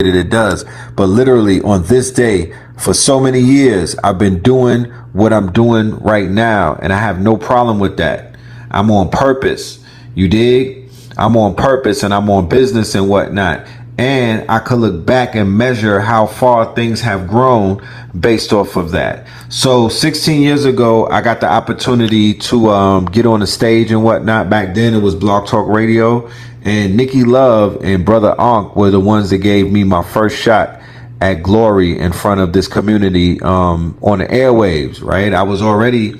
it does. But literally on this day, for so many years, I've been doing what I'm doing right now, and I have no problem with that. I'm on purpose. You dig? I'm on purpose, and I'm on business and whatnot. And I could look back and measure how far things have grown based off of that. So 16 years ago, I got the opportunity to get on the stage and whatnot. Back then, it was Blog Talk Radio. And Nikki Love and Brother Ankh were the ones that gave me my first shot at glory in front of this community on the airwaves, right? I was already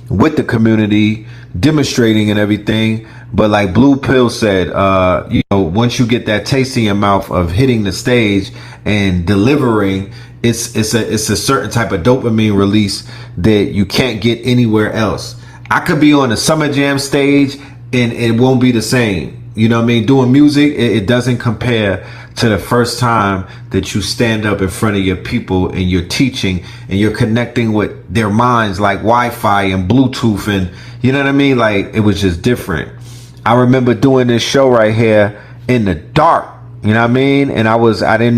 with the community demonstrating and everything. But like Blue Pill said, once you get that taste in your mouth of hitting the stage and delivering, it's a certain type of dopamine release that you can't get anywhere else. I could be on a Summer Jam stage and it won't be the same. You know what I mean? Doing music, it doesn't compare to the first time that you stand up in front of your people and you're teaching and you're connecting with their minds like Wi-Fi and Bluetooth, and you know what I mean? Like, it was just different. I remember doing this show right here in the dark, you know what I mean? And I did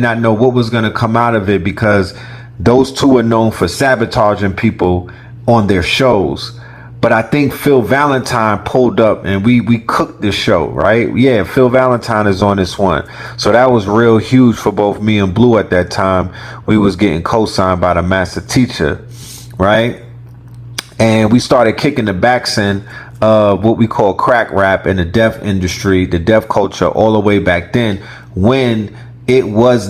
not know what was going to come out of it, because those two are known for sabotaging people on their shows. But I think Phil Valentine pulled up and we cooked this show, right? Yeah, Phil Valentine is on this one. So that was real huge for both me and Blue at that time. We was getting co-signed by the master teacher, right? And we started kicking the backs in what we call crack rap in the deaf industry, the deaf culture, all the way back then, when it was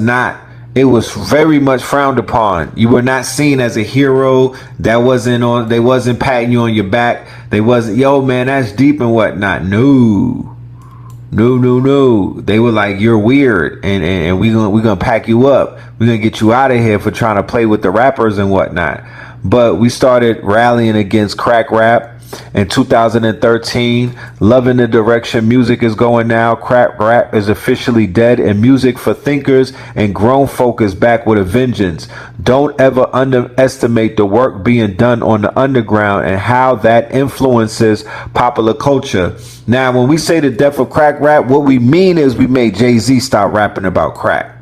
very much frowned upon. You were not seen as a hero. They wasn't patting you on your back. They wasn't, yo man, that's deep and whatnot. No. They were like, you're weird, and we're gonna pack you up. We're gonna get you out of here for trying to play with the rappers and whatnot. But we started rallying against crack rap in 2013, loving the direction music is going now. Crack rap is officially dead, and music for thinkers and grown folk is back with a vengeance. Don't ever underestimate the work being done on the underground and how that influences popular culture. Now, when we say the death of crack rap, what we mean is we made Jay-Z stop rapping about crack.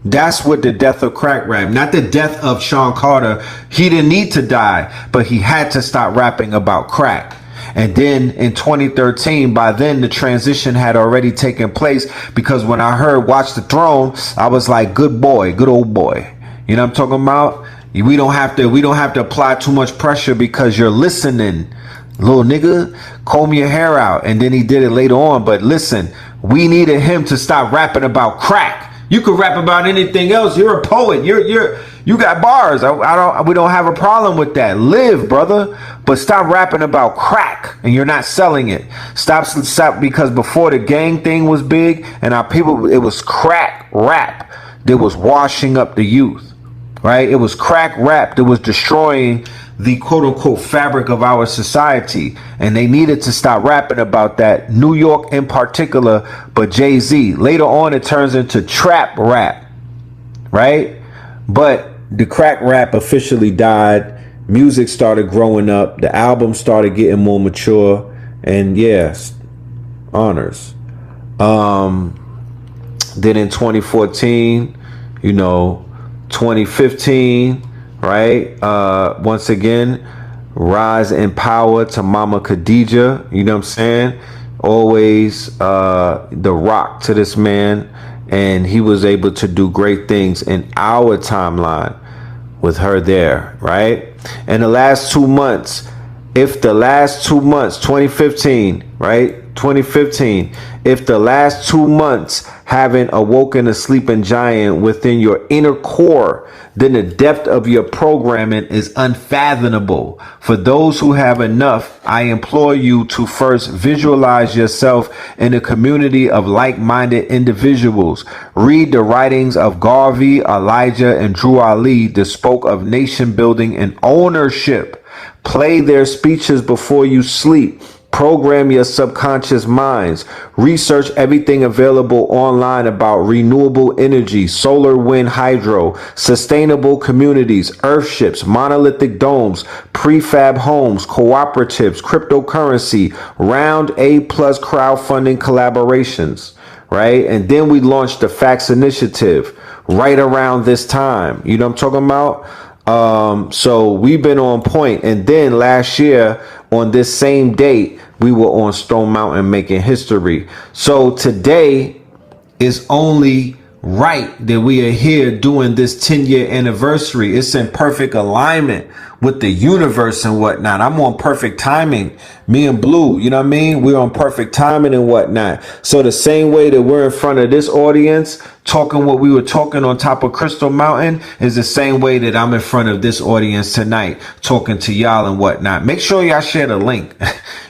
That's what the death of crack rap, not the death of Sean Carter. He didn't need to die, but he had to stop rapping about crack. And then in 2013, by then the transition had already taken place, because when I heard Watch the Throne, I was like, good boy, good old boy. You know what I'm talking about? We don't have to apply too much pressure because you're listening. Little nigga, comb your hair out. And then he did it later on. But listen, we needed him to stop rapping about crack. You could rap about anything else. You're a poet. You got bars. We don't have a problem with that. Live, brother. But stop rapping about crack, and you're not selling it. Stop, because before the gang thing was big and our people, it was crack rap that was washing up the youth, right? It was crack rap that was destroying the quote unquote fabric of our society, and they needed to stop rapping about that. New York in particular, but Jay-Z. Later on it turns into trap rap, right? But the crack rap officially died. Music started growing up. The album started getting more mature, and yes, honors. Then in 2014, 2015, right? Once again, rise in power to Mama Khadija. You know what I'm saying? Always the rock to this man. And he was able to do great things in our timeline with her there, right? And the last 2 months, 2015, right? 2015, if the last 2 months haven't awoken a sleeping giant within your inner core, then the depth of your programming is unfathomable. For those who have enough, I implore you to first visualize yourself in a community of like-minded individuals. Read the writings of Garvey, Elijah, and Drew Ali that spoke of nation building and ownership. Play their speeches before you sleep. Program your subconscious minds. Research everything available online about renewable energy, solar, wind, hydro, sustainable communities, earthships, monolithic domes, prefab homes, cooperatives, cryptocurrency, round A plus crowdfunding collaborations. right? And then we launched the Facts Initiative right around this time. You know what I'm talking about? So we've been on point. And then last year on this same date, we were on Stone Mountain making history. So today is only right that we are here doing this 10-year anniversary. It's in perfect alignment with the universe and whatnot. I'm on perfect timing. Me and Blue, you know what I mean? We're on perfect timing and whatnot. So the same way that we're in front of this audience talking what we were talking on top of Crystal Mountain is the same way that I'm in front of this audience tonight talking to y'all and whatnot. Make sure y'all share the link.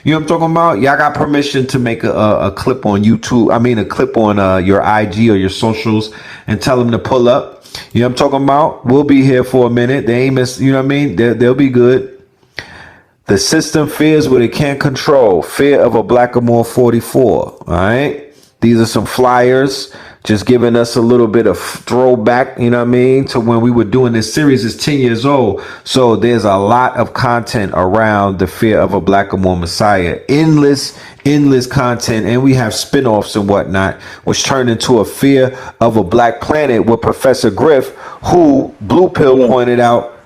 You know what I'm talking about? Y'all got permission to make a clip on YouTube. I mean, a clip on your IG or your socials and tell them to pull up. You know what I'm talking about? We'll be here for a minute. They ain't miss, you know what I mean? They'll be good. The system fears what it can't control. Fear of a Blackamoor 44. All right. These are some flyers just giving us a little bit of throwback, you know what I mean, to when we were doing this series. It's 10 years old. So there's a lot of content around the fear of a Blackamoor Messiah. Endless content. And we have spin-offs and whatnot, which turned into a fear of a black planet with Professor Griff, who Blue Pill pointed out.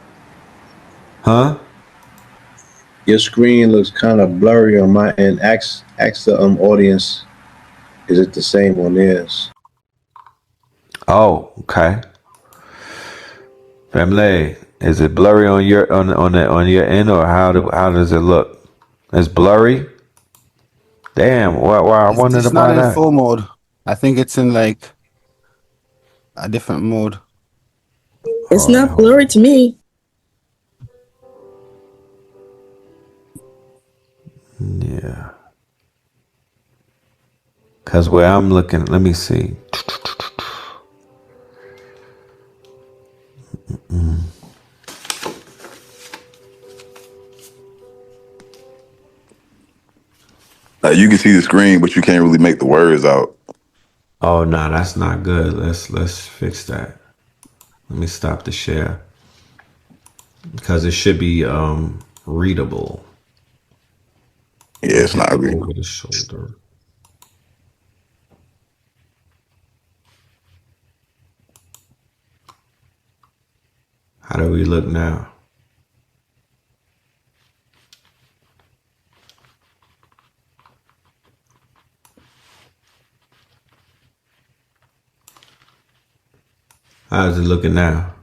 Huh? Your screen looks kind of blurry on my end. Ask the audience, is it the same on theirs? Oh, okay. Family, is it blurry on your on your end, or how does it look? It's blurry. Damn. Why I wanted It's to buy not in that. full mode. I think it's in like a different mode. It's not blurry to me. Yeah. Cause where I'm looking, let me see. You can see the screen, but you can't really make the words out. Oh no, that's not good. Let's fix that. Let me stop the share. Because it should be readable. Yeah, it's not real. Over the shoulder. How do we look now? How's it looking now?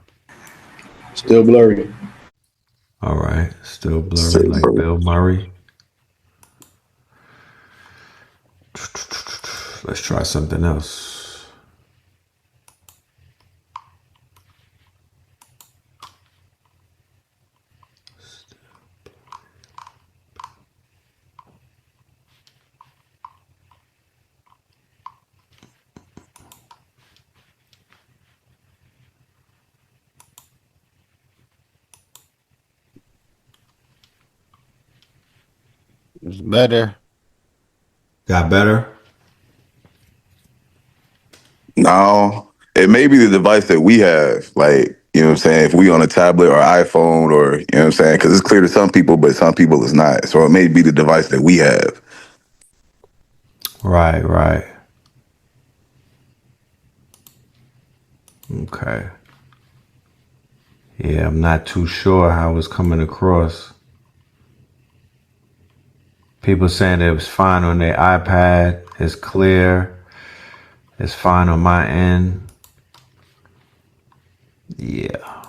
Still blurry. All right, still blurry like Bill Murray. Let's try something else. It's better. Got better? No, it may be the device that we have. Like, you know what I'm saying? If we on a tablet or iPhone or, you know what I'm saying? Because it's clear to some people, but some people it's not. So it may be the device that we have. Right. Okay. Yeah, I'm not too sure how it's coming across. People saying it was fine on their iPad. It's clear. It's fine on my end. Yeah.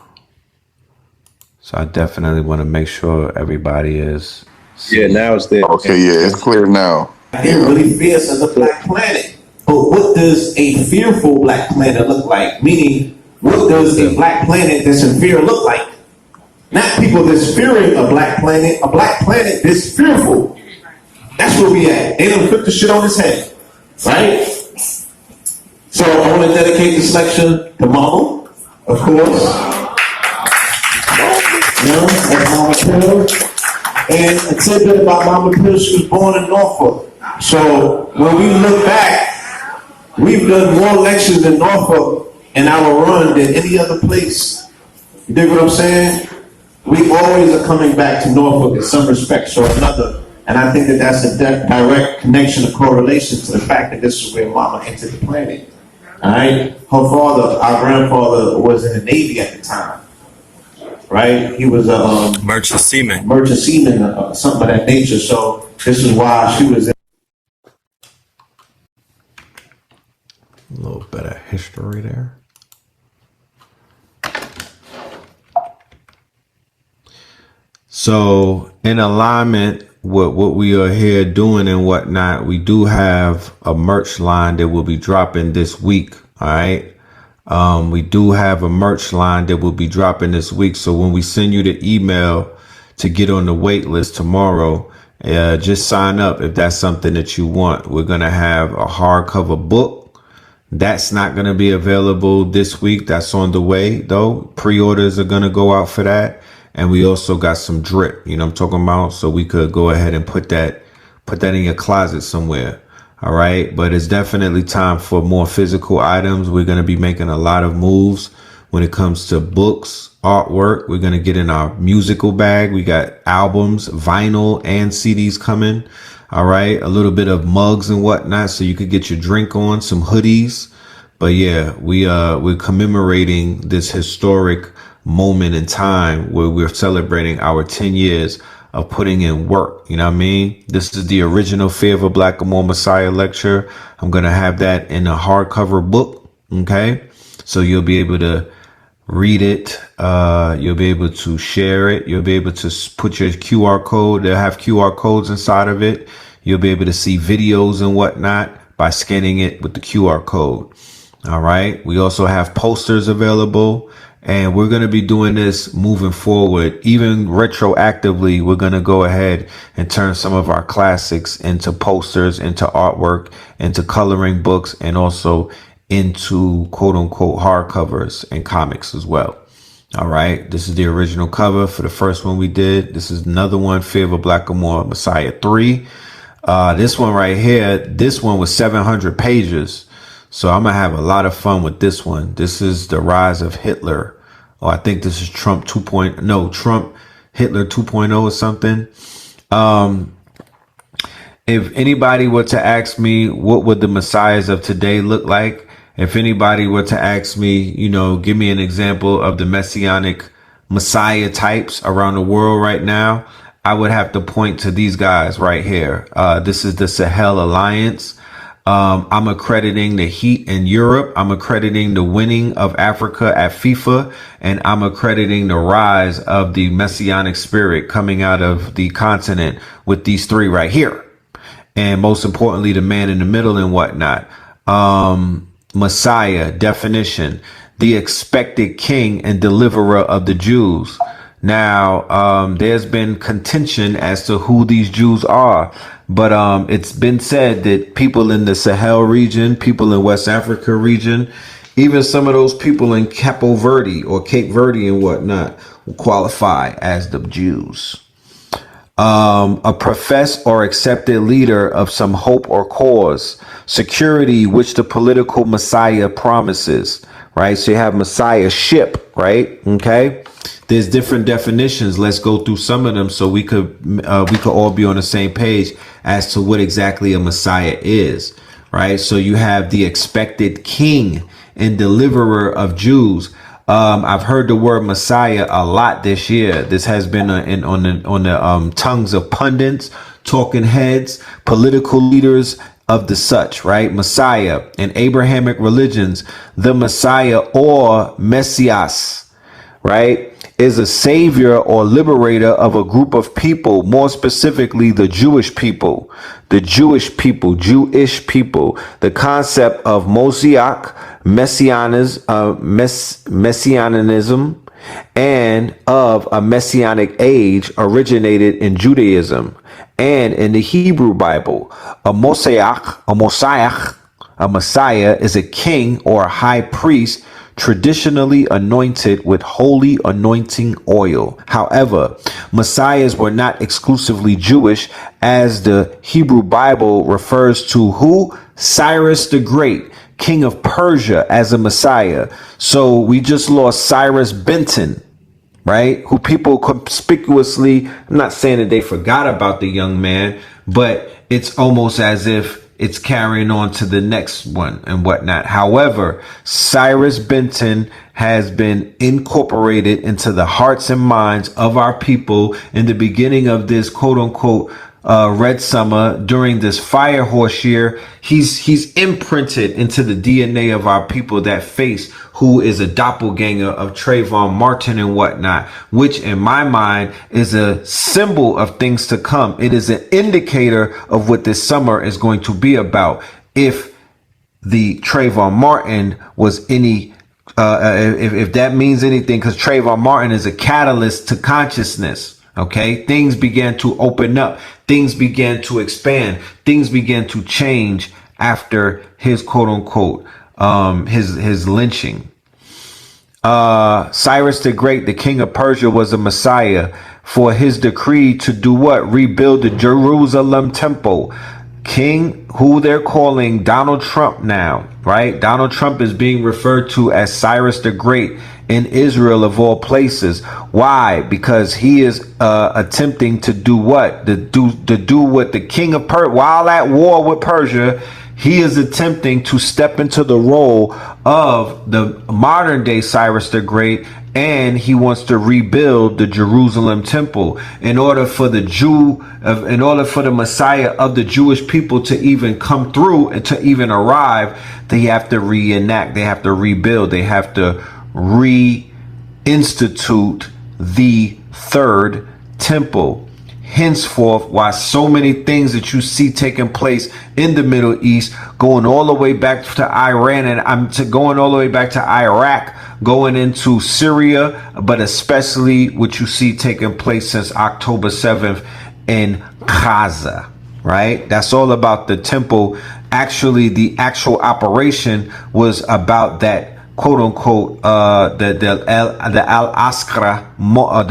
So I definitely want to make sure everybody is. Yeah, now it's there. Okay, yeah, it's clear now. They're really fierce as a black planet. But what does a fearful black planet look like? Meaning, what does a black planet that's in fear look like? Not people that's fearing a black planet that's fearful. That's where we at. They done put the shit on his head. Right? So I want to dedicate this lecture to Mama, of course. That's Mama Pill. And a tidbit about Mama Pill, she was born in Norfolk. So when we look back, we've done more lectures in Norfolk in our run than any other place. You dig what I'm saying? We always are coming back to Norfolk in some respects or another And I think that that's a direct connection, a correlation to the fact that this is where Mama entered the planet. All right. Her father, our grandfather, was in the Navy at the time. Right. He was a merchant seaman. Something of that nature. So this is why she was. A little bit of history there. So in alignment with what we are here doing and whatnot, we do have a merch line that will be dropping this week. All right. We do have a merch line that will be dropping this week. So when we send you the email to get on the wait list tomorrow, just sign up if that's something that you want. We're going to have a hardcover book. That's not going to be available this week. That's on the way, though. Pre-orders are going to go out for that. And we also got some drip, you know what I'm talking about? So we could go ahead and put that in your closet somewhere. All right. But it's definitely time for more physical items. We're going to be making a lot of moves when it comes to books, artwork. We're going to get in our musical bag. We got albums, vinyl and CDs coming. All right. A little bit of mugs and whatnot. So you could get your drink on, some hoodies. But yeah, we're commemorating this historic moment in time where we're celebrating our 10 years of putting in work. You know what I mean? This is the original Fear of a Blackamoor Messiah lecture. I'm going to have that in a hardcover book. Okay. So you'll be able to read it. You'll be able to share it. You'll be able to put your QR code. They'll have QR codes inside of it. You'll be able to see videos and whatnot by scanning it with the QR code. All right. We also have posters available. And we're going to be doing this moving forward, even retroactively. We're going to go ahead and turn some of our classics into posters, into artwork, into coloring books, and also into quote unquote hardcovers and comics as well. All right. This is the original cover for the first one we did. This is another one, Fear of a Blackamoor Messiah 3. This one right here, this one was 700 pages. So I'm going to have a lot of fun with this one. This is the rise of Hitler. Oh, I think this is Trump Hitler 2.0 or something. If anybody were to ask me, what would the messiahs of today look like? If anybody were to ask me, you know, give me an example of the messianic messiah types around the world right now, I would have to point to these guys right here. This is the Sahel Alliance. I'm accrediting the Heat in Europe. I'm accrediting the winning of Africa at FIFA. And I'm accrediting the rise of the messianic spirit coming out of the continent with these three right here. And most importantly, the man in the middle and whatnot. Messiah, definition, the expected king and deliverer of the Jews. Now, there's been contention as to who these Jews are. But it's been said that people in the Sahel region, people in West Africa region, even some of those people in Capo Verde or Cape Verde and whatnot will qualify as the Jews. A professed or accepted leader of some hope or cause, security which the political Messiah promises, right? So you have Messiahship, right? Okay. There's different definitions. Let's go through some of them so we could all be on the same page as to what exactly a Messiah is, right? So you have the expected king and deliverer of Jews. I've heard the word Messiah a lot this year. This has been on the tongues of pundits, talking heads, political leaders of the such, right? Messiah in Abrahamic religions, the Messiah or Messias, right, is a savior or liberator of a group of people, more specifically the Jewish people. The Jewish people. The concept of Mosaic, Messianism, and of a messianic age originated in Judaism and in the Hebrew Bible. A Messiah is a king or a high priest traditionally anointed with holy anointing oil. However, messiahs were not exclusively Jewish, as the Hebrew Bible refers to who? Cyrus the Great, king of Persia, as a messiah. So we just lost Cyrus Benton, right? Who people conspicuously, I'm not saying that they forgot about the young man, but it's almost as if it's carrying on to the next one and whatnot. However, Cyrus Benton has been incorporated into the hearts and minds of our people in the beginning of this quote unquote Red Summer during this fire horse year. He's imprinted into the DNA of our people, that face who is a doppelganger of Trayvon Martin and whatnot, which in my mind is a symbol of things to come. It is an indicator of what this summer is going to be about. If the Trayvon Martin was any if that means anything, because Trayvon Martin is a catalyst to consciousness. Okay, things began to open up, things began to expand, things began to change after his quote unquote his lynching. Cyrus the Great, the king of Persia, was a messiah for his decree to do what? Rebuild the Jerusalem temple. King, who they're calling Donald Trump now, right? Donald Trump is being referred to as Cyrus the Great in Israel of all places. Why? Because he is attempting to do what? To do what the king of Persia, while at war with Persia, he is attempting to step into the role of the modern day Cyrus the Great, and he wants to rebuild the Jerusalem temple in order for the Messiah of the Jewish people to even come through and to even arrive. They have to reenact, they have to rebuild, they have to reinstitute the third temple. Henceforth, why so many things that you see taking place in the Middle East, going all the way back to Iran, and going all the way back to Iraq, going into Syria, but especially what you see taking place since October 7th in Gaza, right? That's all about the temple. Actually, the actual operation was about that quote unquote the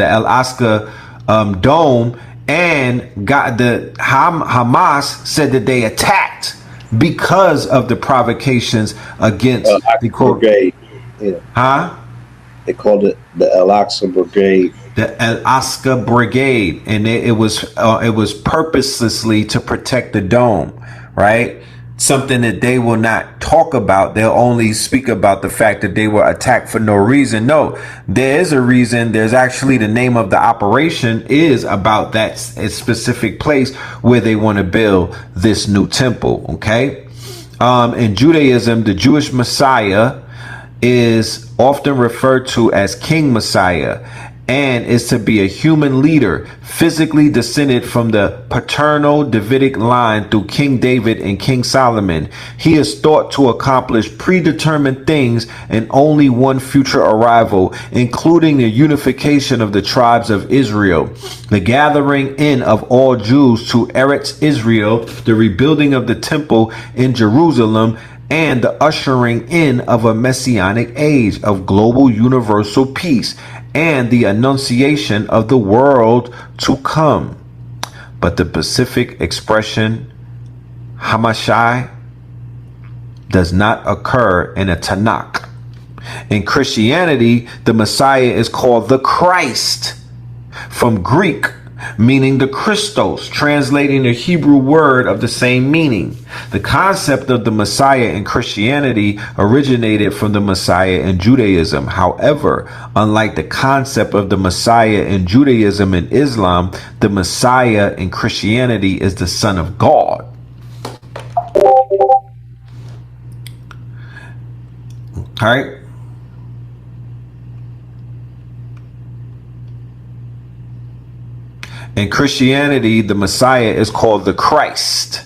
Al-Aqsa dome. And Hamas said that they attacked because of the provocations against the brigade. Yeah. They called it the Al-Aqsa Brigade. The Al-Aqsa Brigade, and it was purposelessly to protect the dome, right? Something that they will not talk about. They'll only speak about the fact that they were attacked for no reason. No, there is a reason. There's actually the name of the operation is about that specific place where they want to build this new temple. Okay. In Judaism, the Jewish Messiah is often referred to as King Messiah, and is to be a human leader, physically descended from the paternal Davidic line through King David and King Solomon. He is thought to accomplish predetermined things in only one future arrival, including the unification of the tribes of Israel, the gathering in of all Jews to Eretz Israel, the rebuilding of the temple in Jerusalem, and the ushering in of a messianic age of global universal peace and the annunciation of the world to come. But the specific expression Hamashai does not occur in a Tanakh. In Christianity, the Messiah is called the Christ, from Greek meaning the Christos, translating the Hebrew word of the same meaning. The concept of the Messiah in Christianity originated from the Messiah in Judaism. However, unlike the concept of the Messiah in Judaism and Islam, the Messiah in Christianity is the Son of God. All right. In Christianity, the Messiah is called the Christ,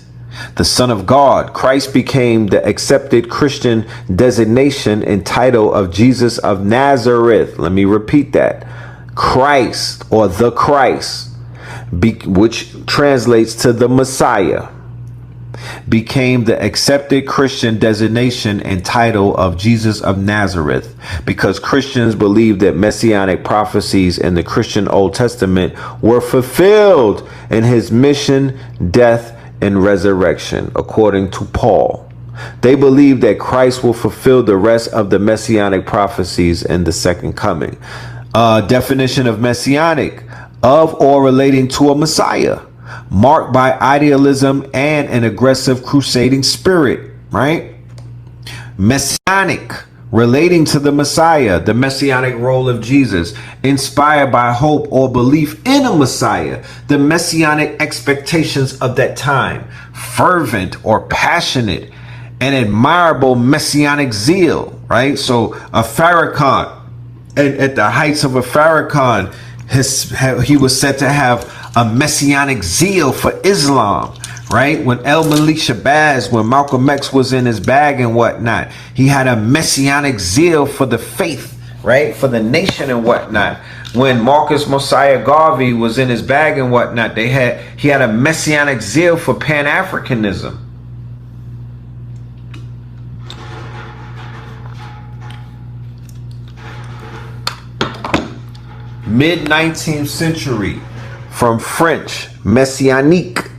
the Son of God. Christ became the accepted Christian designation and title of Jesus of Nazareth. Let me repeat that. Christ, or the Christ, which translates to the Messiah, became the accepted Christian designation and title of Jesus of Nazareth, because Christians believe that messianic prophecies in the Christian Old Testament were fulfilled in his mission, death, and resurrection, according to Paul. They believe that Christ will fulfill the rest of the messianic prophecies in the second coming. Definition of messianic: of or relating to a Messiah, marked by idealism and an aggressive crusading spirit, right? Messianic: relating to the Messiah, the messianic role of Jesus, inspired by hope or belief in a Messiah, the messianic expectations of that time, fervent or passionate, and admirable messianic zeal, right? So a Farrakhan, at the heights of a Farrakhan, he was said to have a messianic zeal for Islam, right? When El Malik Shabazz, when Malcolm X was in his bag and whatnot, he had a messianic zeal for the faith, right? For the nation and whatnot. When Marcus Mosiah Garvey was in his bag and whatnot, he had a messianic zeal for Pan-Africanism. Mid-19th century, from French, messianique,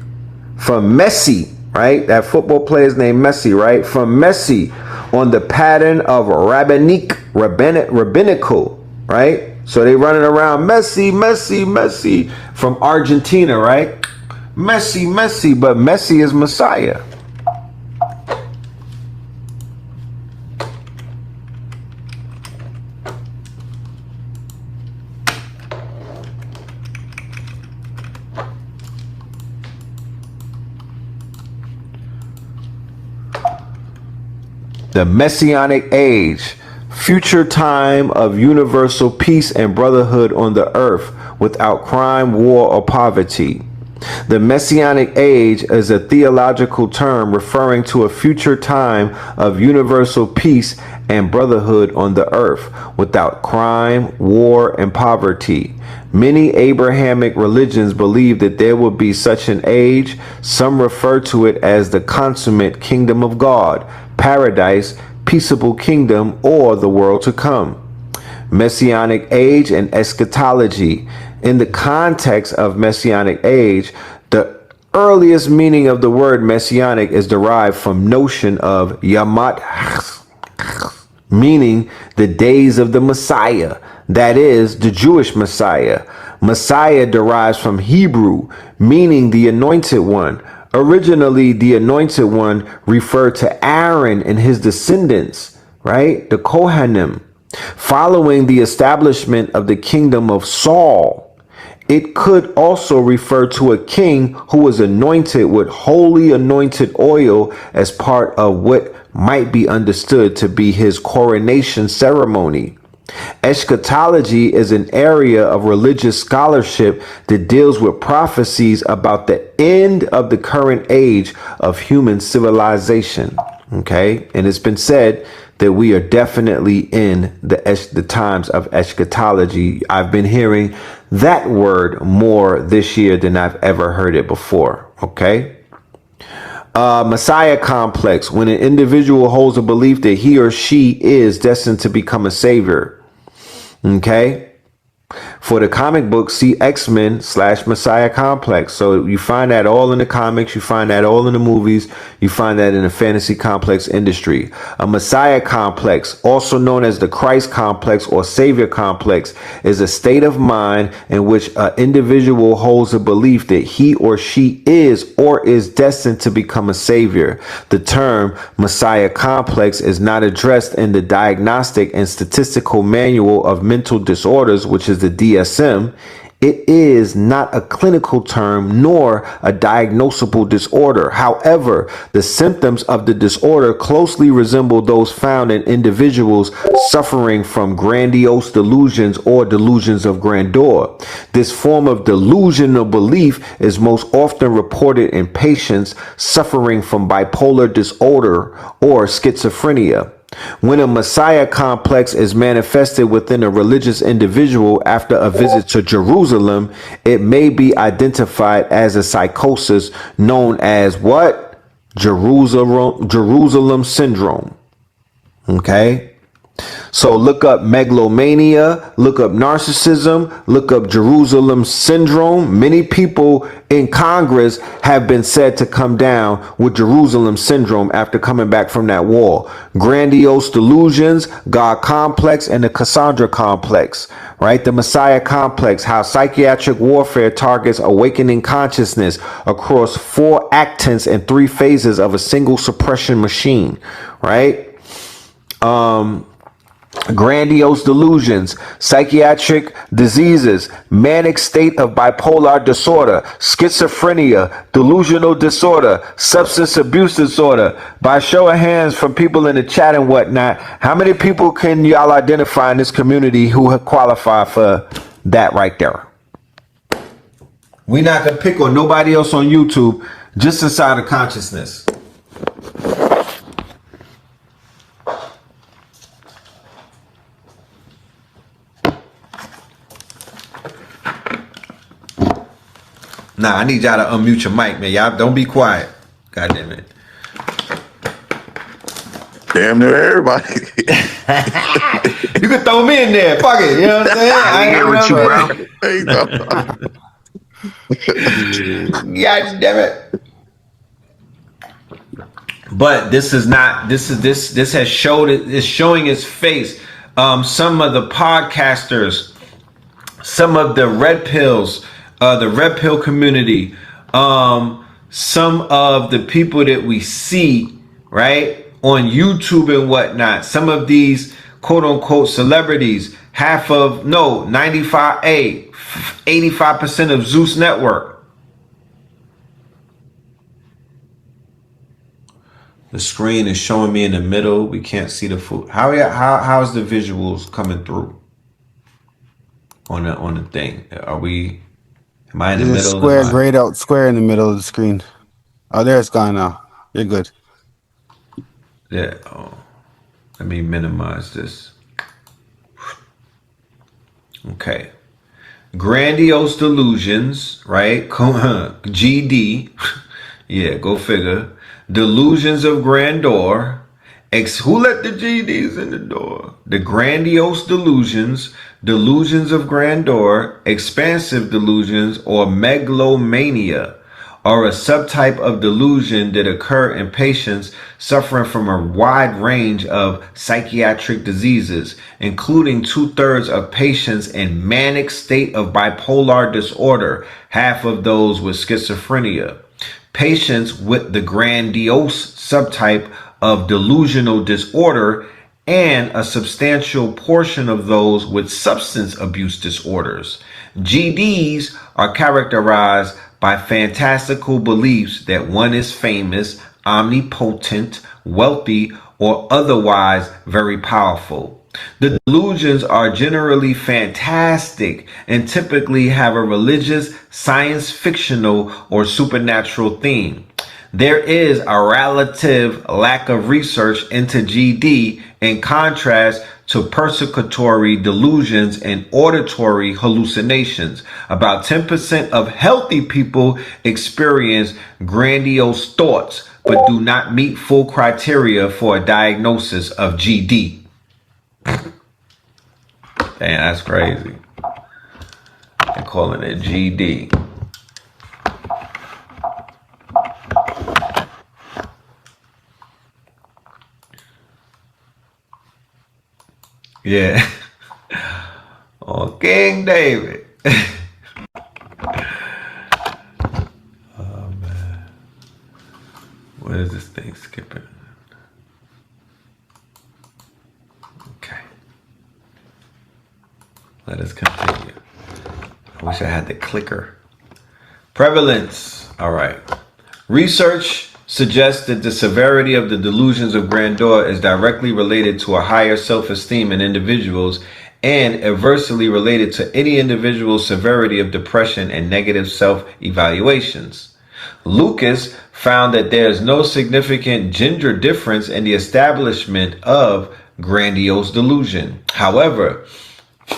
from Messi, right? That football player's name Messi, right? From Messi, on the pattern of rabbinical, right? So they running around Messi, Messi, Messi, from Argentina, right? Messi, Messi, but Messi is Messiah. The Messianic Age, future time of universal peace and brotherhood on the earth without crime, war, or poverty. The Messianic Age is a theological term referring to a future time of universal peace and brotherhood on the earth without crime, war, and poverty. Many Abrahamic religions believe that there will be such an age. Some refer to it as the consummate kingdom of God, paradise, peaceable kingdom, or the world to come. Messianic age and eschatology. In the context of Messianic age, the earliest meaning of the word messianic is derived from notion of yamat, meaning the days of the Messiah, that is, the Jewish Messiah. Messiah derives from Hebrew, meaning the anointed one. Originally, the anointed one referred to Aaron and his descendants, right? The Kohanim. Following the establishment of the kingdom of Saul, it could also refer to a king who was anointed with holy anointed oil as part of what might be understood to be his coronation ceremony. Eschatology is an area of religious scholarship that deals with prophecies about the end of the current age of human civilization. Okay, and it's been said that we are definitely in the times of eschatology. I've been hearing that word more this year than I've ever heard it before. Okay. Messiah complex, when an individual holds a belief that he or she is destined to become a savior. Okay. For the comic book, see X-Men / Messiah complex. So you find that all in the comics, you find that all in the movies, you find that in the fantasy complex industry. A Messiah complex, also known as the Christ complex or Savior complex, is a state of mind in which an individual holds a belief that he or she is or is destined to become a savior. The term Messiah complex is not addressed in the Diagnostic and Statistical Manual of Mental Disorders, which is the DSM. It is not a clinical term nor a diagnosable disorder. However, the symptoms of the disorder closely resemble those found in individuals suffering from grandiose delusions or delusions of grandeur. This form of delusional belief is most often reported in patients suffering from bipolar disorder or schizophrenia. When a Messiah complex is manifested within a religious individual after a visit to Jerusalem, it may be identified as a psychosis known as what? Jerusalem syndrome. Okay. So look up megalomania, look up narcissism, look up Jerusalem syndrome. Many people in Congress have been said to come down with Jerusalem syndrome after coming back from that war. Grandiose delusions, God complex, and the Cassandra complex, right? The Messiah complex, how psychiatric warfare targets awakening consciousness across 4 actants and 3 phases of a single suppression machine, right? Grandiose delusions, psychiatric diseases, manic state of bipolar disorder, schizophrenia, delusional disorder, substance abuse disorder. By show of hands from people in the chat and whatnot, how many people can y'all identify in this community who qualify for that right there? We not gonna pick on nobody else on YouTube, just inside of consciousness. Nah, I need y'all to unmute your mic, man. Y'all don't be quiet. God damn it. Damn near everybody. You can throw me in there. Fuck it. You know what I'm saying? I ain't with you, bro. God damn it. But this is not, this has showed it, it's showing its face. Some of the podcasters, some of the red pills, the red pill community, some of the people that we see, right, on YouTube and whatnot, some of these quote unquote celebrities, 85% of Zeus Network. The screen is showing me in the middle. We can't see the food. How's the visuals coming through on the thing? Am I in the There's a middle? square grayed out square in the middle of the screen. Oh, there it's gone now. You're good. Yeah. Oh, let me minimize this. Okay. Grandiose delusions, right? GD. Yeah, go figure. Delusions of grandeur. Who let the GDs in the door? The grandiose delusions, delusions of grandeur, expansive delusions, or megalomania are a subtype of delusion that occur in patients suffering from a wide range of psychiatric diseases, including 2/3 of patients in manic state of bipolar disorder, half of those with schizophrenia. Patients with the grandiose subtype of delusional disorder and a substantial portion of those with substance abuse disorders. GDs are characterized by fantastical beliefs that one is famous, omnipotent, wealthy, or otherwise very powerful. The delusions are generally fantastic and typically have a religious, science fictional, or supernatural theme. There is a relative lack of research into GD in contrast to persecutory delusions and auditory hallucinations. About 10% of healthy people experience grandiose thoughts, but do not meet full criteria for a diagnosis of GD. Damn, that's crazy. They're calling it GD. Yeah. Oh, King David. Oh, man. What is this thing skipping? Okay. Let us continue. I wish I had the clicker. Prevalence. All right. Research suggests that the severity of the delusions of grandeur is directly related to a higher self-esteem in individuals and adversely related to any individual's severity of depression and negative self-evaluations. Lucas found that there is no significant gender difference in the establishment of grandiose delusion. However,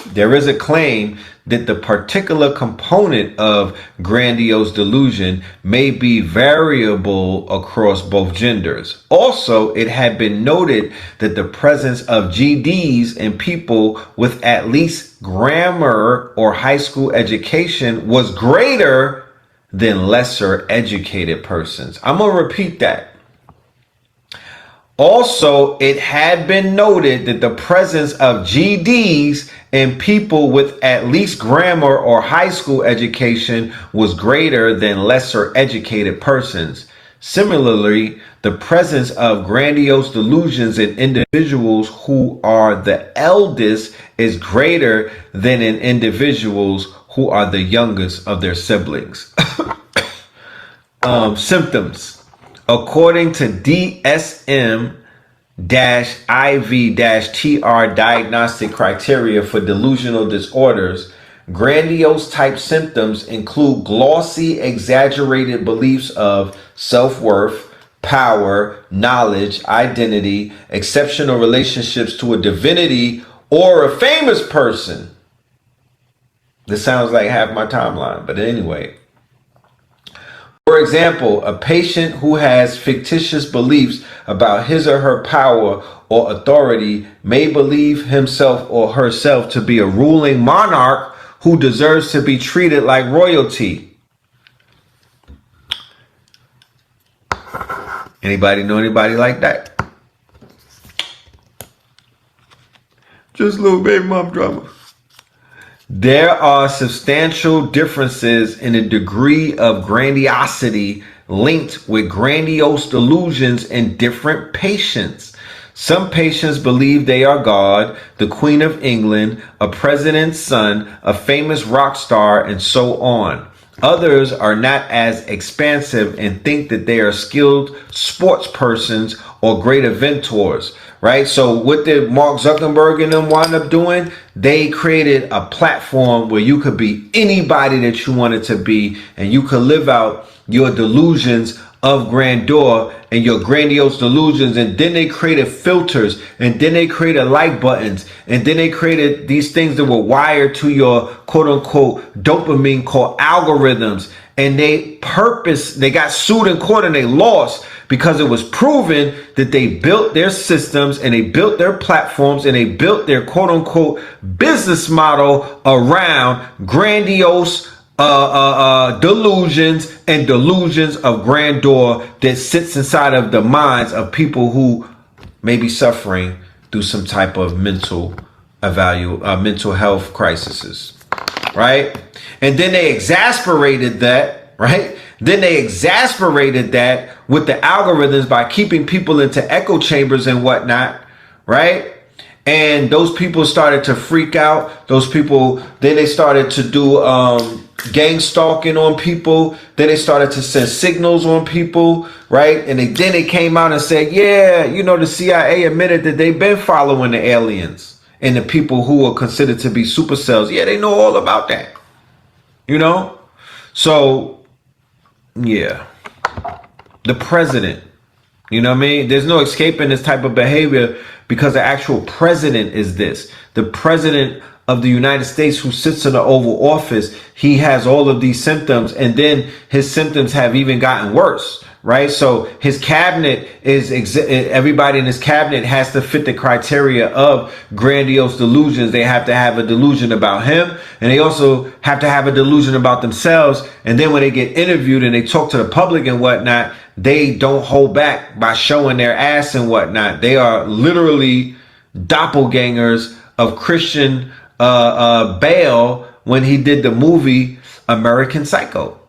there is a claim that the particular component of grandiose delusion may be variable across both genders. Also, it had been noted that the presence of GDs in people with at least grammar or high school education was greater than lesser educated persons. I'm going to repeat that. Also, it had been noted that the presence of GDs in people with at least grammar or high school education was greater than lesser educated persons. Similarly, the presence of grandiose delusions in individuals who are the eldest is greater than in individuals who are the youngest of their siblings. Symptoms. According to DSM-IV-TR diagnostic criteria for delusional disorders, grandiose type symptoms include glossy, exaggerated beliefs of self-worth, power, knowledge, identity, exceptional relationships to a divinity or a famous person. This sounds like half my timeline, but anyway. For example, a patient who has fictitious beliefs about his or her power or authority may believe himself or herself to be a ruling monarch who deserves to be treated like royalty. Anybody know anybody like that? Just little baby mom drama. There are substantial differences in the degree of grandiosity linked with grandiose delusions in different patients. Some patients believe they are God, the Queen of England, a president's son, a famous rock star, and so on. Others are not as expansive and think that they are skilled sports persons or great inventors, right? So what did Mark Zuckerberg and them wind up doing? They created a platform where you could be anybody that you wanted to be, and you could live out your delusions of grandeur and your grandiose delusions. And then they created filters, and then they created like buttons, and then they created these things that were wired to your quote unquote dopamine called algorithms. And they got sued in court and they lost because it was proven that they built their systems and they built their platforms and they built their quote unquote business model around grandiose delusions and delusions of grandeur that sits inside of the minds of people who may be suffering through some type of mental health crises, right? And then they exasperated that, right? Then they exasperated that with the algorithms by keeping people into echo chambers and whatnot, right? And those people started to freak out. Those people, then they started to do gang stalking on people. Then they started to send signals on people, right? And then they came out and said, yeah, the CIA admitted that they've been following the aliens and the people who are considered to be supercells. Yeah, they know all about that, So, yeah, the president, there's no escaping this type of behavior because the actual president is this. The president of the United States who sits in the Oval Office, he has all of these symptoms, and then his symptoms have even gotten worse, right? So his cabinet everybody in his cabinet has to fit the criteria of grandiose delusions. They have to have a delusion about him, and they also have to have a delusion about themselves. And then when they get interviewed and they talk to the public and whatnot, they don't hold back by showing their ass and whatnot. They are literally doppelgangers of Christian Bale when he did the movie American Psycho,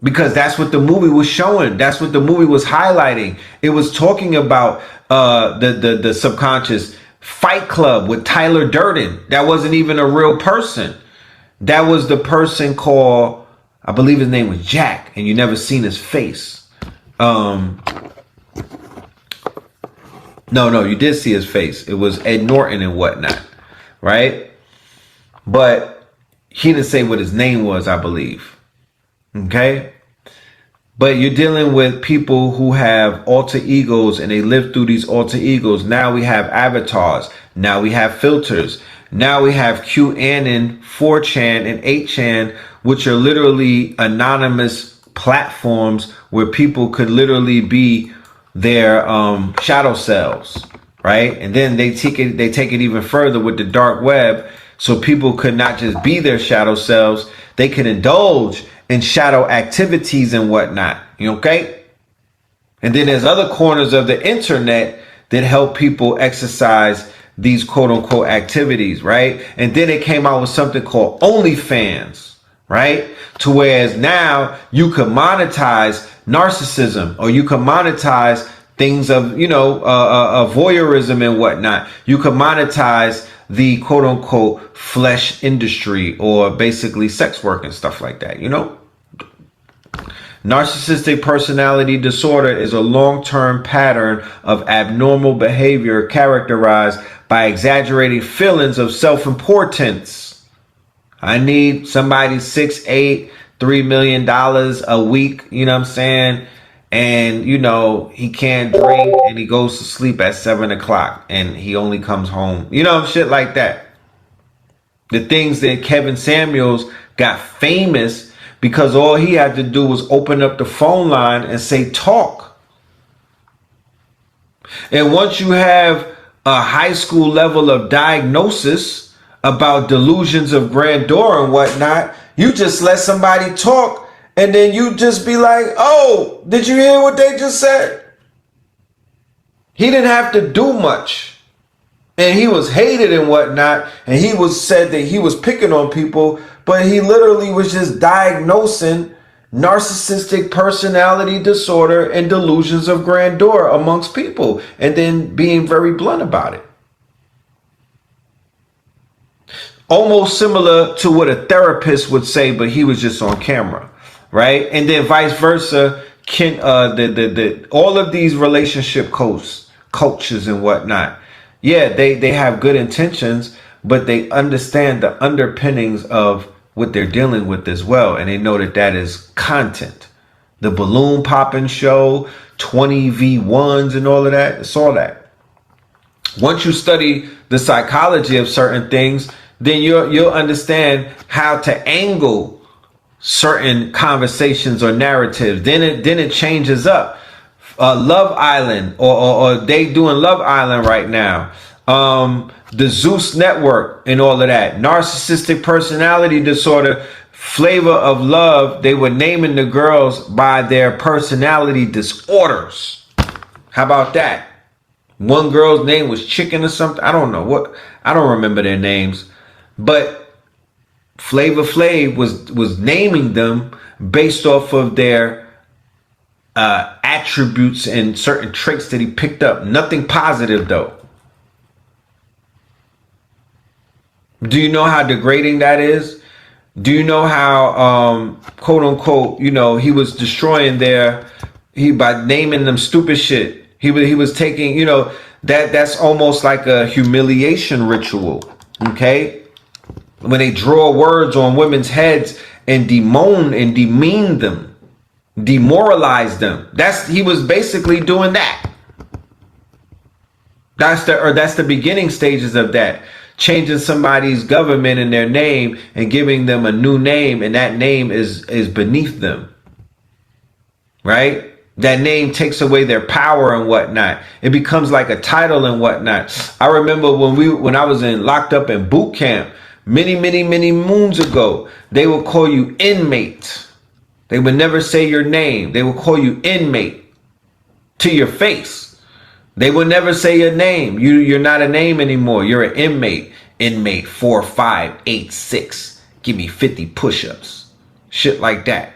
because that's what the movie was showing. That's what the movie was highlighting. It was talking about the subconscious. Fight Club with Tyler Durden. That wasn't even a real person. That was the person called, I believe his name was Jack, and you never seen his face. No, you did see his face. It was Ed Norton and whatnot, right? But he didn't say what his name was, I believe. Okay? But you're dealing with people who have alter egos, and they live through these alter egos. Now we have avatars. Now we have filters. Now we have QAnon, 4chan, and 8chan, which are literally anonymous platforms where people could literally be their shadow selves, right? And then they take it even further with the dark web, so people could not just be their shadow selves, they could indulge in shadow activities and whatnot. Okay? And then there's other corners of the internet that help people exercise these quote unquote activities, right? And then it came out with something called OnlyFans, right? To whereas now you can monetize narcissism, or you can monetize things of, voyeurism and whatnot. You can monetize the quote unquote flesh industry, or basically sex work and stuff like that, Narcissistic personality disorder is a long-term pattern of abnormal behavior characterized by exaggerated feelings of self-importance. I need somebody 6'8", $3 million a week, you know what I'm saying? And, he can't drink and he goes to sleep at 7 o'clock and he only comes home, shit like that. The things that Kevin Samuels got famous because all he had to do was open up the phone line and say, talk. And once you have a high school level of diagnosis about delusions of grandeur and whatnot, you just let somebody talk and then you just be like, oh, did you hear what they just said? He didn't have to do much. And he was hated and whatnot. And he was said that he was picking on people, but he literally was just diagnosing narcissistic personality disorder and delusions of grandeur amongst people, and then being very blunt about it. Almost similar to what a therapist would say, but he was just on camera, right? And then vice versa. All of these relationship coaches and whatnot, yeah, they have good intentions, but they understand the underpinnings of what they're dealing with as well. And they know that is content. The balloon popping show, 20 V1s and all of that. It's all that. Once you study the psychology of certain things, then you'll understand how to angle certain conversations or narratives. Then it changes up. Love Island, or they doing Love Island right now. The Zeus Network and all of that. Narcissistic personality disorder, Flavor of Love. They were naming the girls by their personality disorders. How about that? One girl's name was Chicken or something. I don't know what. I don't remember their names. But Flavor Flav was naming them based off of their attributes and certain traits that he picked up. Nothing positive though. Do you know how degrading that is? Do you know how quote unquote, he was destroying by naming them stupid shit. He was taking, that's almost like a humiliation ritual. Okay? When they draw words on women's heads and demean them, demoralize them. He was basically doing that. That's the beginning stages of that. Changing somebody's government and their name and giving them a new name, and that name is beneath them. Right? That name takes away their power and whatnot. It becomes like a title and whatnot. I remember when I was locked up in boot camp many moons ago, they would call you inmate. They would never say your name. They would call you inmate to your face. They will never say your name. You're not a name anymore. You're an inmate. Inmate 4586. Give me 50 push-ups. Shit like that.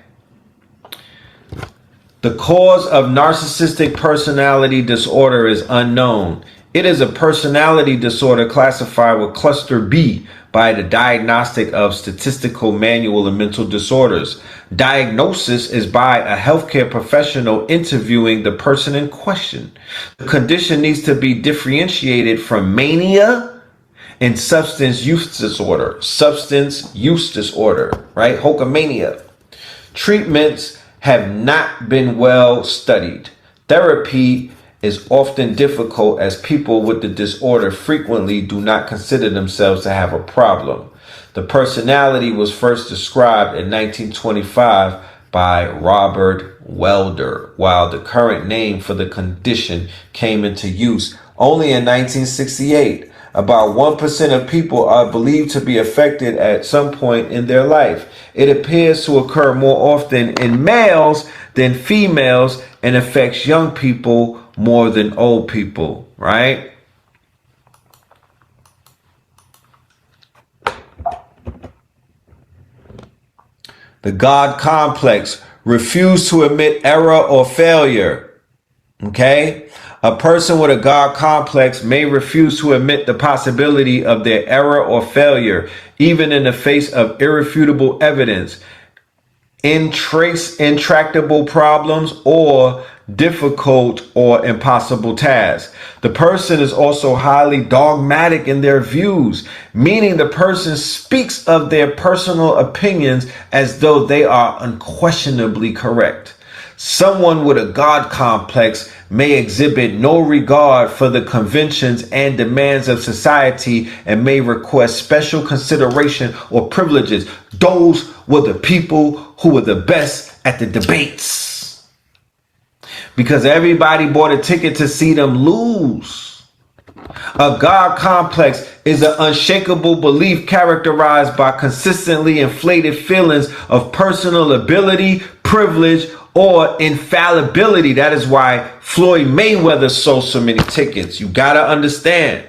The cause of narcissistic personality disorder is unknown. It is a personality disorder classified with cluster B by the Diagnostic of Statistical Manual of Mental Disorders. Diagnosis is by a healthcare professional interviewing the person in question. The condition needs to be differentiated from mania and substance use disorder. Substance use disorder, right? Hokomania. Treatments have not been well studied. Therapy is often difficult as people with the disorder frequently do not consider themselves to have a problem. The personality was first described in 1925 by Robert Welder, while the current name for the condition came into use only in 1968. About 1% of people are believed to be affected at some point in their life. It appears to occur more often in males than females and affects young people more than old people, right? The God complex, refuse to admit error or failure. Okay? A person with a God complex may refuse to admit the possibility of their error or failure, even in the face of irrefutable evidence, intractable problems, or difficult or impossible tasks. The person is also highly dogmatic in their views, meaning the person speaks of their personal opinions as though they are unquestionably correct. Someone with a God complex may exhibit no regard for the conventions and demands of society and may request special consideration or privileges. Those were the people who were the best at the debates, because everybody bought a ticket to see them lose. A God complex is an unshakable belief characterized by consistently inflated feelings of personal ability, privilege, or infallibility. That is why Floyd Mayweather sold so many tickets. You got to understand,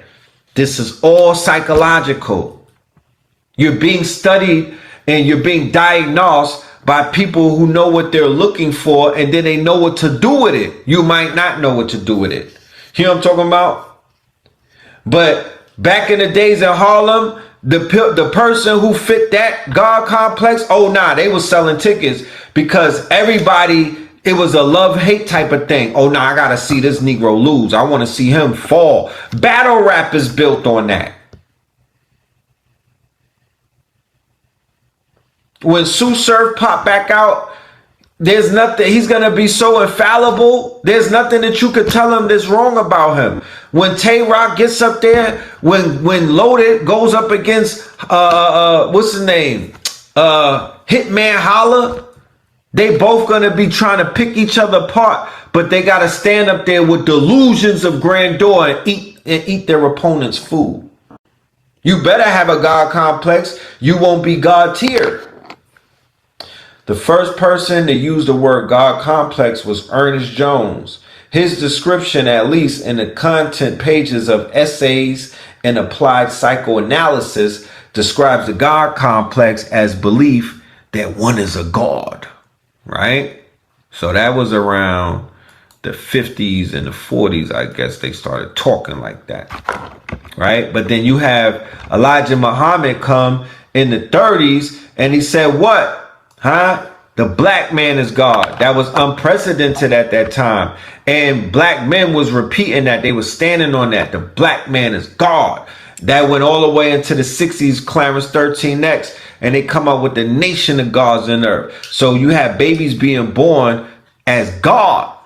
this is all psychological. You're being studied and you're being diagnosed by people who know what they're looking for, and then they know what to do with it. You might not know what to do with it. You know what I'm talking about? But back in the days in Harlem, the person who fit that God complex, oh nah, they was selling tickets because everybody, it was a love-hate type of thing. Oh nah, I gotta see this Negro lose. I want to see him fall. Battle rap is built on that. When Sue Surf popped back out, there's nothing, he's going to be so infallible. There's nothing that you could tell him that's wrong about him. When Tay Rock gets up there, when Loaded goes up against, what's his name? Hitman Holla, they both going to be trying to pick each other apart, but they got to stand up there with delusions of grandeur and eat their opponent's food. You better have a God complex. You won't be God tier. The first person to use the word God complex was Ernest Jones. His description, at least in the content pages of Essays in Applied Psychoanalysis, describes the God complex as belief that one is a god, right? So that was around the 50s and the 40s, I guess they started talking like that, right? But then you have Elijah Muhammad come in the 30s and he said, what? The black man is God. That was unprecedented at that time. And black men was repeating that. They were standing on that. The black man is God. That went all the way into the 60s, Clarence 13X. And they come up with the nation of gods on earth. So you have babies being born as God.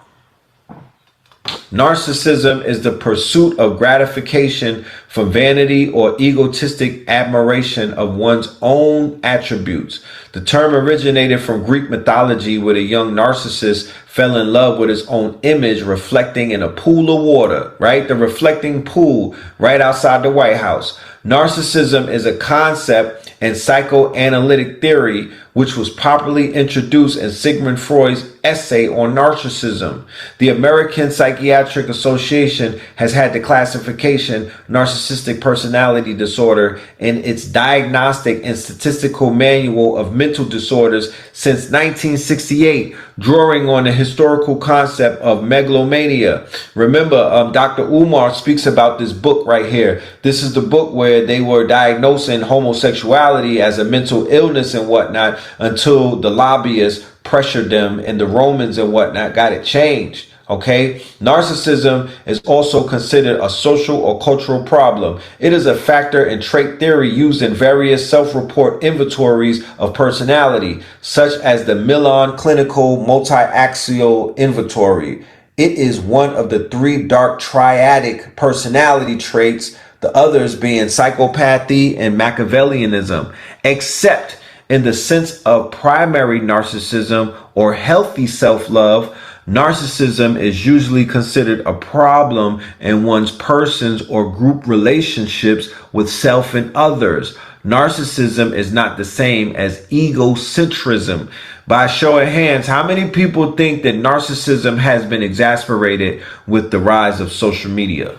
Narcissism is the pursuit of gratification from vanity or egotistic admiration of one's own attributes. The term originated from Greek mythology, where a young narcissist fell in love with his own image reflecting in a pool of water, right? The reflecting pool right outside the White House. Narcissism is a concept and psychoanalytic theory which was properly introduced in Sigmund Freud's essay on narcissism. The American Psychiatric Association has had the classification narcissistic personality disorder in its diagnostic and statistical manual of mental disorders since 1968, drawing on the historical concept of megalomania. Remember, Dr. Umar speaks about this book right here. This is the book where they were diagnosing homosexuality as a mental illness and whatnot, until the lobbyists pressured them and the Romans and whatnot got it changed. Okay, narcissism is also considered a social or cultural problem. It is a factor in trait theory used in various self-report inventories of personality, such as the Milan Clinical Multi-Axial Inventory, It is one of the three dark triadic personality traits, the others being psychopathy and Machiavellianism, except in the sense of primary narcissism or healthy self-love. Narcissism is usually considered a problem in one's person's or group relationships with self and others. Narcissism is not the same as egocentrism. By a show of hands, how many people think that narcissism has been exasperated with the rise of social media?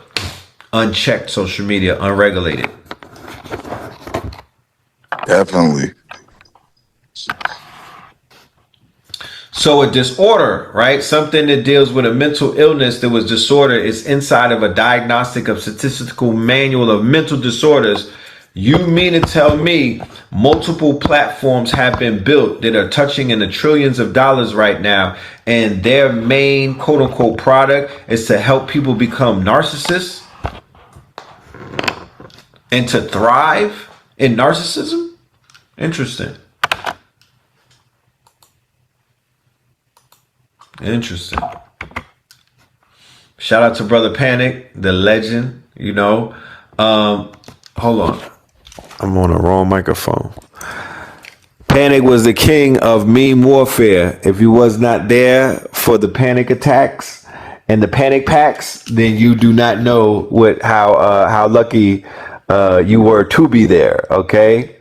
Unchecked social media, unregulated. Definitely. So a disorder, right? Something that deals with a mental illness that was disorder is inside of a diagnostic of statistical manual of mental disorders. You mean to tell me multiple platforms have been built that are touching in the trillions of dollars right now, and their main quote unquote product is to help people become narcissists and to thrive in narcissism? Interesting. Interesting. Shout out to Brother Panic, the legend, you know. Hold on. I'm on the wrong microphone. Panic was the king of meme warfare. If you was not there for the panic attacks and the panic packs, then you do not know how lucky you were to be there, okay?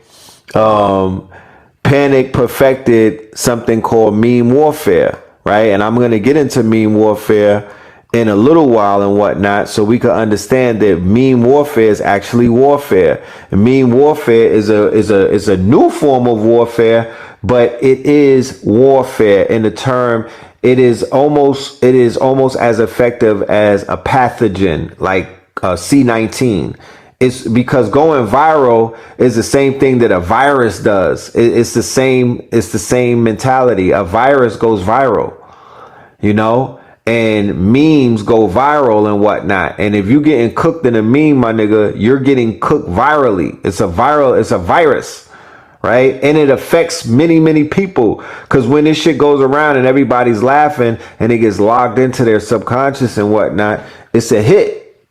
Panic perfected something called meme warfare, right? And I'm going to get into meme warfare in a little while and whatnot, so we can understand that meme warfare is actually warfare. And meme warfare is a new form of warfare, but it is warfare in the term. It is almost as effective as a pathogen like C-19. It's because going viral is the same thing that a virus does. It's the same mentality. A virus goes viral, you know, and memes go viral and whatnot. And if you're getting cooked in a meme, my nigga, you're getting cooked virally. It's a virus, right? And it affects many people, because when this shit goes around and everybody's laughing and it gets logged into their subconscious and whatnot, it's a hit,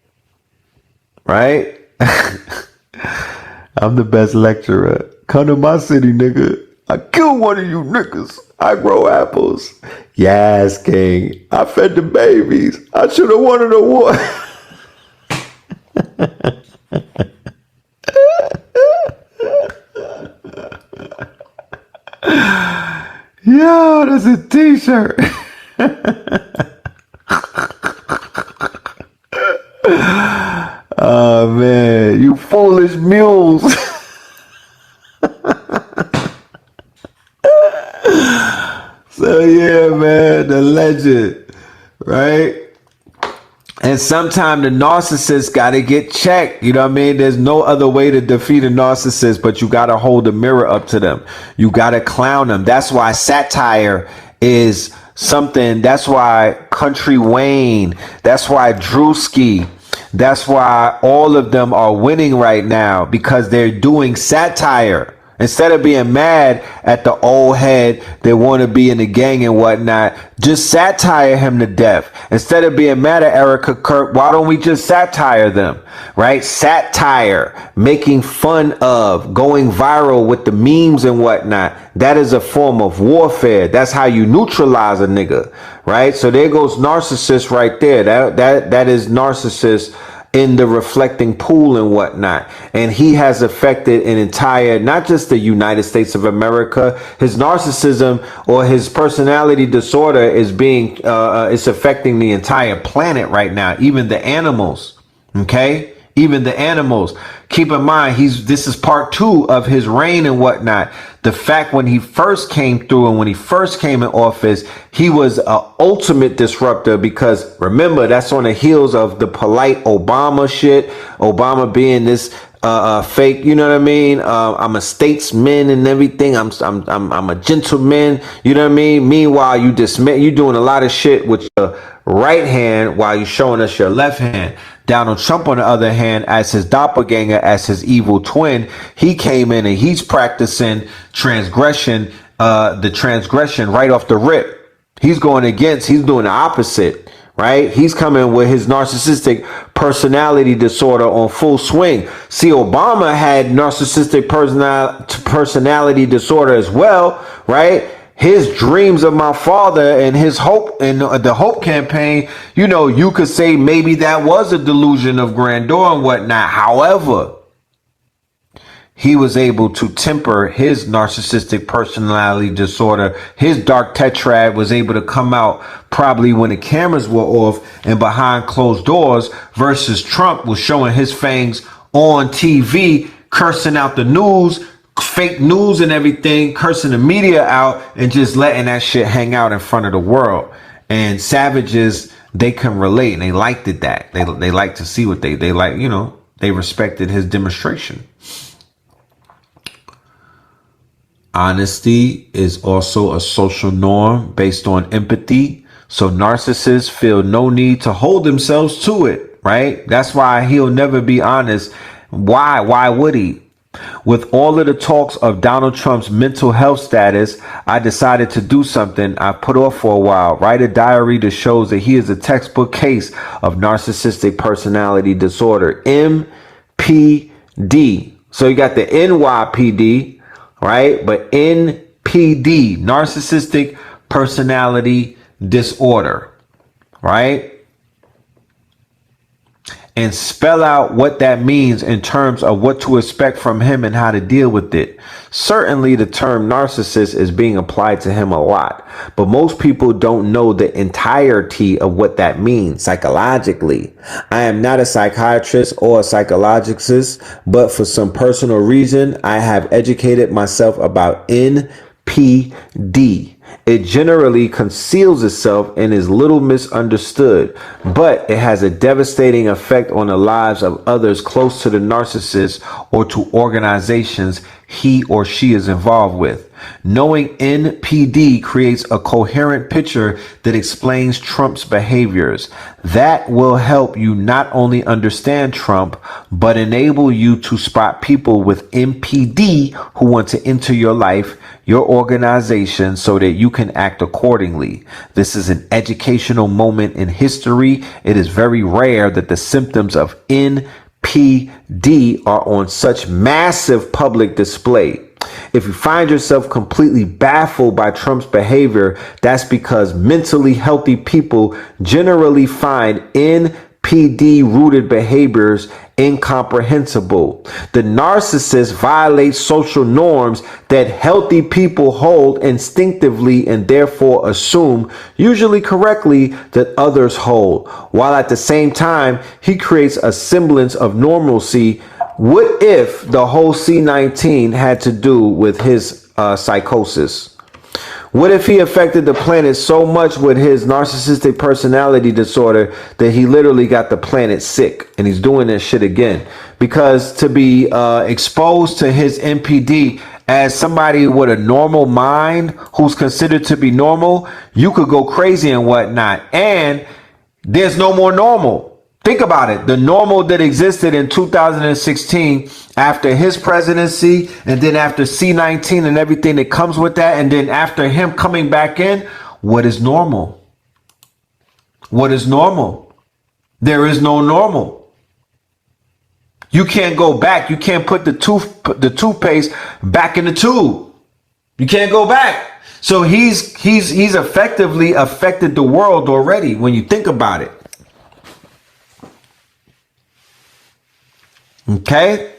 right? I'm the best lecturer. Come to my city, nigga. I kill one of you niggas. I grow apples. Yes, king. I fed the babies. I should have won an award. Yo, that's a t-shirt. Oh man, you foolish mules. So yeah, man, the legend, right? And sometimes the narcissist got to get checked. You know what I mean? There's no other way to defeat a narcissist, but you got to hold the mirror up to them. You got to clown them. That's why satire is something. That's why Country Wayne. That's why Drewski. That's why all of them are winning right now, because they're doing satire. Instead of being mad at the old head that want to be in the gang and whatnot, just satire him to death. Instead of being mad at Erica Kirk, why don't we just satire them, right? Satire, making fun of, going viral with the memes and whatnot. That is a form of warfare. That's how you neutralize a nigga, right? So there goes narcissist right there. That is narcissist in the reflecting pool and whatnot. And he has affected an entire, not just the United States of America. His narcissism or his personality disorder is it's affecting the entire planet right now. Even the animals. Okay? Even the animals. Keep in mind, this is part 2 of his reign and whatnot. The fact when he first came through and when he first came in office, he was an ultimate disruptor, because remember, that's on the heels of the polite Obama shit. Obama being this fake, you know what I mean? I'm a statesman and everything. I'm a gentleman, you know what I mean? Meanwhile, you doing a lot of shit with your right hand while you're showing us your left hand. Donald Trump, on the other hand, as his doppelganger, as his evil twin, he came in and he's practicing the transgression right off the rip. He's doing the opposite, right? He's coming with his narcissistic personality disorder on full swing. See, Obama had narcissistic personality disorder as well, right? His dreams of my father and his hope and the hope campaign, you know, you could say maybe that was a delusion of grandeur and whatnot. However, he was able to temper his narcissistic personality disorder. His dark tetrad was able to come out probably when the cameras were off and behind closed doors, versus Trump was showing his fangs on TV, cursing out the news, fake news and everything, cursing the media out and just letting that shit hang out in front of the world. And savages, they can relate and they liked it that. They like to see what they like, you know, they respected his demonstration. Honesty is also a social norm based on empathy. So narcissists feel no need to hold themselves to it, right? That's why he'll never be honest. Why? Why would he? With all of the talks of Donald Trump's mental health status, I decided to do something I put off for a while. Write a diary that shows that he is a textbook case of narcissistic personality disorder, MPD. So you got the NYPD, right? But NPD, narcissistic personality disorder, right? And spell out what that means in terms of what to expect from him and how to deal with it. Certainly the term narcissist is being applied to him a lot, but most people don't know the entirety of what that means psychologically. I am not a psychiatrist or a psychologist, but for some personal reason, I have educated myself about NPD. It generally conceals itself and is little misunderstood, but it has a devastating effect on the lives of others close to the narcissist or to organizations he or she is involved with. Knowing NPD creates a coherent picture that explains Trump's behaviors. That will help you not only understand Trump, but enable you to spot people with NPD who want to enter your life, your organization, so that you can act accordingly. This is an educational moment in history. It is very rare that the symptoms of NPD are on such massive public display. If you find yourself completely baffled by Trump's behavior, that's because mentally healthy people generally find NPD-rooted behaviors incomprehensible. The narcissist violates social norms that healthy people hold instinctively and therefore assume, usually correctly, that others hold, while at the same time he creates a semblance of normalcy. What if the whole C-19 had to do with his psychosis? What if he affected the planet so much with his narcissistic personality disorder that he literally got the planet sick, and he's doing this shit again? Because to be exposed to his NPD as somebody with a normal mind who's considered to be normal, you could go crazy and whatnot. And there's no more normal. Think about it. The normal that existed in 2016 after his presidency, and then after C-19 and everything that comes with that, and then after him coming back in, what is normal? What is normal? There is no normal. You can't go back. You can't put the toothpaste back in the tube. You can't go back. So he's effectively affected the world already when you think about it. Okay,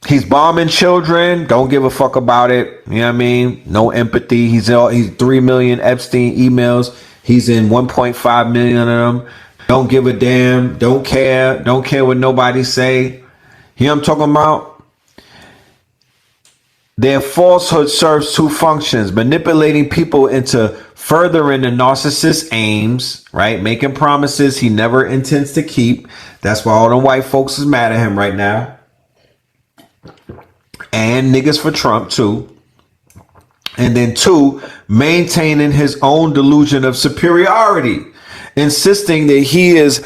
he's bombing children. Don't give a fuck about it. You know what I mean? No empathy. He's 3 million Epstein emails. He's in 1.5 million of them. Don't give a damn. Don't care. Don't care what nobody say. You know what I'm talking about? Their falsehood serves two functions: manipulating people into furthering the narcissist's aims, right? Making promises he never intends to keep. That's why all the white folks is mad at him right now. And niggas for Trump too. And then two, maintaining his own delusion of superiority, insisting that he is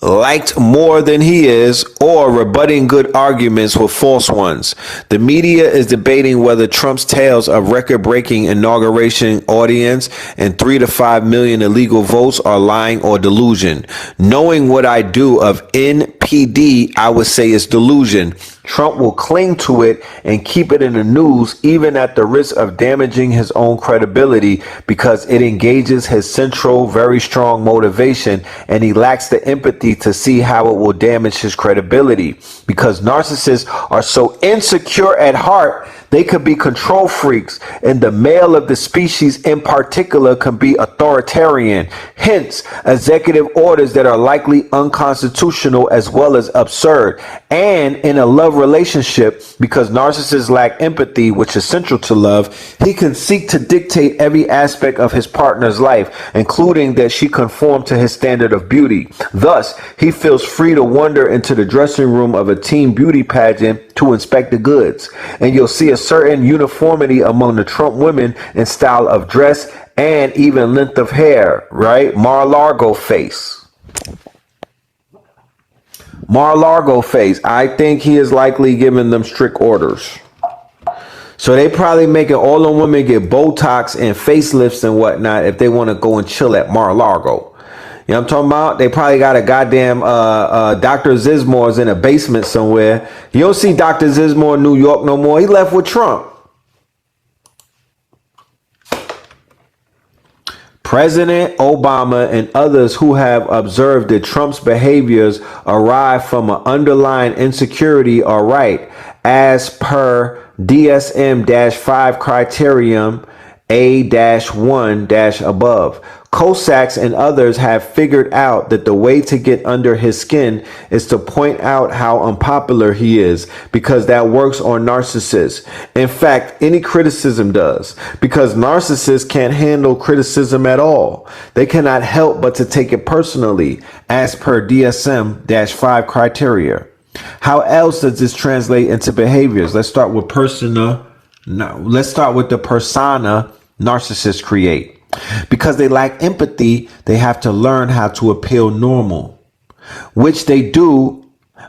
liked more than he is, or rebutting good arguments with false ones. The media is debating whether Trump's tales of record-breaking inauguration audience and 3 to 5 million illegal votes are lying or delusion. Knowing what I do of NPD, I would say it's delusion. Trump will cling to it and keep it in the news, even at the risk of damaging his own credibility, because it engages his central, very strong motivation, and he lacks the empathy to see how it will damage his credibility. Because narcissists are so insecure at heart, they could be control freaks, and the male of the species in particular can be authoritarian. Hence, executive orders that are likely unconstitutional as well as absurd. And in a love relationship, because narcissists lack empathy, which is central to love, he can seek to dictate every aspect of his partner's life, including that she conform to his standard of beauty. Thus, he feels free to wander into the dressing room of a teen beauty pageant to inspect the goods. And you'll see a certain uniformity among the Trump women in style of dress and even length of hair, right? Mar-a-Lago face. Mar-a-Lago face. I think he is likely giving them strict orders. So they probably making all the women get Botox and facelifts and whatnot if they want to go and chill at Mar-a-Lago. You know what I'm talking about? They probably got a goddamn Dr. Zizmore's in a basement somewhere. You don't see Dr. Zizmore in New York no more. He left with Trump. President Obama and others who have observed that Trump's behaviors arise from an underlying insecurity are right, as per DSM-5 criterion A-1- Cossacks and others have figured out that the way to get under his skin is to point out how unpopular he is, because that works on narcissists. In fact, any criticism does, because narcissists can't handle criticism at all. They cannot help but to take it personally, as per DSM-5 criteria. How else does this translate into behaviors? Let's start with persona. No, let's start with the persona narcissists create. Because they lack empathy, they have to learn how to appeal normal, which they do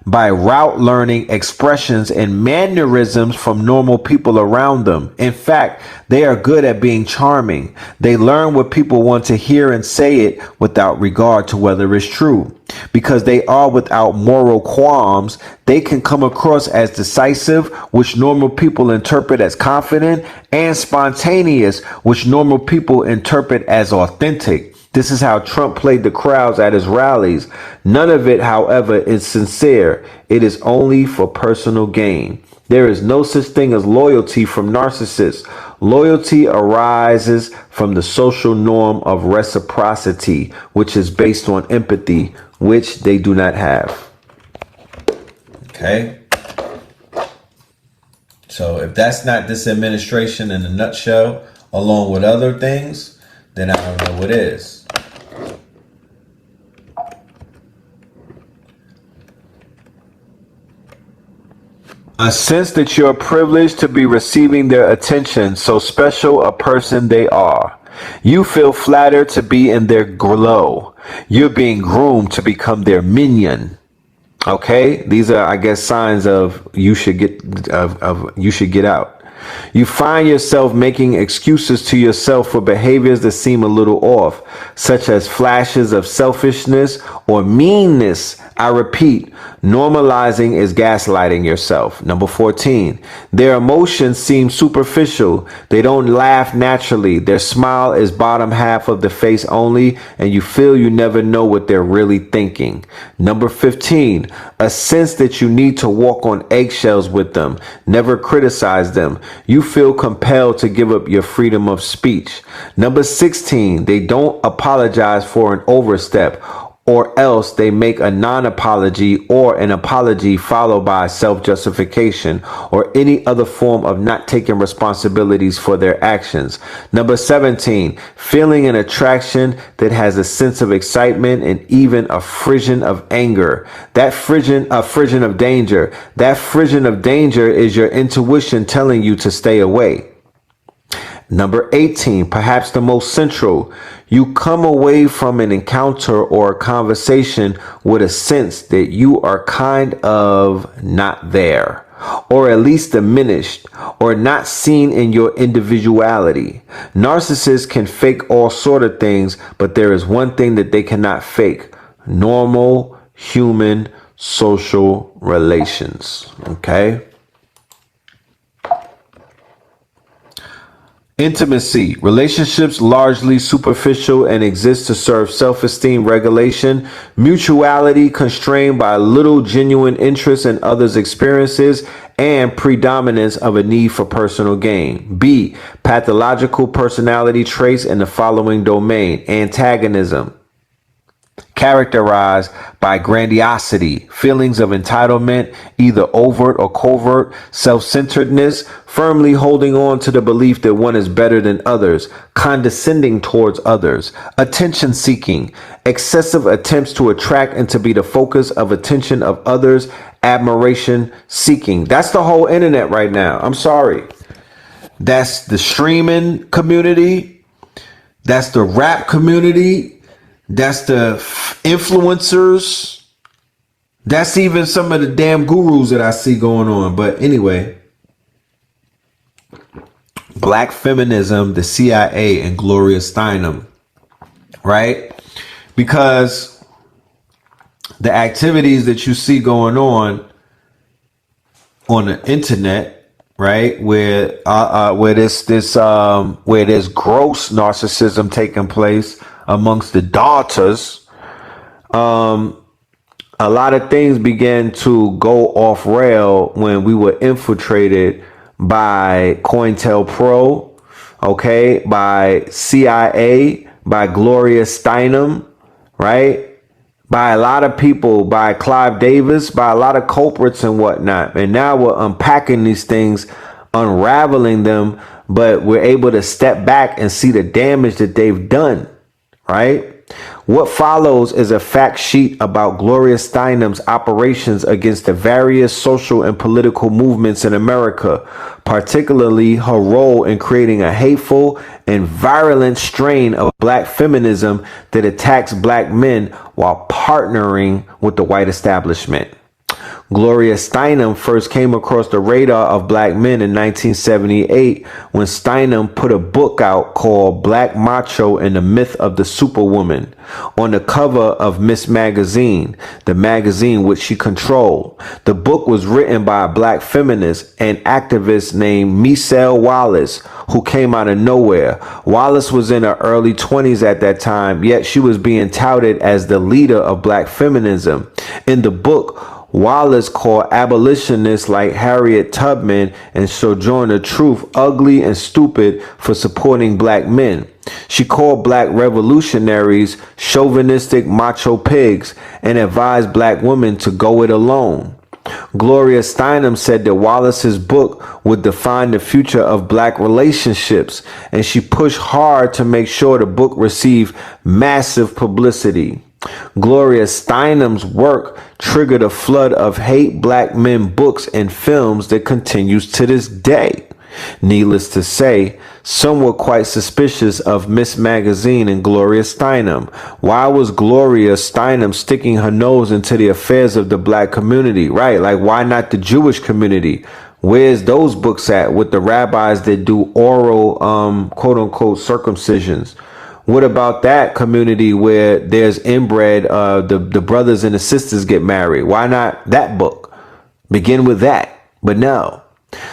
by route learning expressions and mannerisms from normal people around them. In fact, they are good at being charming. They learn what people want to hear and say it without regard to whether it's true. Because they are without moral qualms, they can come across as decisive, which normal people interpret as confident, and spontaneous, which normal people interpret as authentic. This is how Trump played the crowds at his rallies. None of it, however, is sincere. It is only for personal gain. There is no such thing as loyalty from narcissists. Loyalty arises from the social norm of reciprocity, which is based on empathy, which they do not have. Okay. So if that's not this administration in a nutshell, along with other things, then I don't know what is. A sense that you're privileged to be receiving their attention, so special a person they are. You feel flattered to be in their glow. You're being groomed to become their minion. Okay, these are, I guess, signs of you should get out. You find yourself making excuses to yourself for behaviors that seem a little off, such as flashes of selfishness or meanness. I repeat, normalizing is gaslighting yourself. Number 14, their emotions seem superficial. They don't laugh naturally. Their smile is bottom half of the face only, and you feel you never know what they're really thinking. Number 15, a sense that you need to walk on eggshells with them. Never criticize them. You feel compelled to give up your freedom of speech. Number 16, they don't apologize for an overstep, or else they make a non-apology or an apology followed by self-justification or any other form of not taking responsibilities for their actions. Number 17, feeling an attraction that has a sense of excitement and even a frisson of anger. A frisson of danger. That frisson of danger is your intuition telling you to stay away. Number 18, perhaps the most central, you come away from an encounter or a conversation with a sense that you are kind of not there, or at least diminished, or not seen in your individuality. Narcissists can fake all sort of things, but there is one thing that they cannot fake: normal human social relations. Okay? Intimacy. Relationships largely superficial and exist to serve self-esteem regulation. Mutuality constrained by little genuine interest in others' experiences and predominance of a need for personal gain. B. Pathological personality traits in the following domain: antagonism, characterized by grandiosity, feelings of entitlement, either overt or covert, self-centeredness, firmly holding on to the belief that one is better than others, condescending towards others, attention seeking, excessive attempts to attract and to be the focus of attention of others, admiration seeking. That's the whole internet right now. I'm sorry. That's the streaming community. That's the rap community. That's the influencers. That's even some of the damn gurus that I see going on. But anyway, Black feminism, the CIA, and Gloria Steinem, right? Because the activities that you see going on the internet, right, where there's gross narcissism taking place amongst the daughters, a lot of things began to go off rail when we were infiltrated by COINTELPRO, okay, by CIA, by Gloria Steinem, right? By a lot of people, by Clive Davis, by a lot of culprits and whatnot. And now we're unpacking these things, unraveling them, but we're able to step back and see the damage that they've done. Right? What follows is a fact sheet about Gloria Steinem's operations against the various social and political movements in America, particularly her role in creating a hateful and virulent strain of Black feminism that attacks Black men while partnering with the white establishment. Gloria Steinem first came across the radar of Black men in 1978 when Steinem put a book out called Black Macho and the Myth of the Superwoman on the cover of Miss Magazine, the magazine which she controlled. The book was written by a Black feminist and activist named Michelle Wallace, who came out of nowhere. Wallace was in her early 20s at that time, yet she was being touted as the leader of Black feminism. In the book, Wallace called abolitionists like Harriet Tubman and Sojourner Truth ugly and stupid for supporting Black men. She called Black revolutionaries chauvinistic macho pigs and advised Black women to go it alone. Gloria Steinem said that Wallace's book would define the future of Black relationships, and she pushed hard to make sure the book received massive publicity. Gloria Steinem's work triggered a flood of hate Black men books and films that continues to this day. Needless to say, some were quite suspicious of Miss Magazine and Gloria Steinem. Why was Gloria Steinem sticking her nose into the affairs of the Black community? Right, like why not the Jewish community? Where's those books at with the rabbis that do oral, quote unquote, circumcisions? What about that community where there's inbred, the brothers and the sisters get married? Why not that book? Begin with that. But no.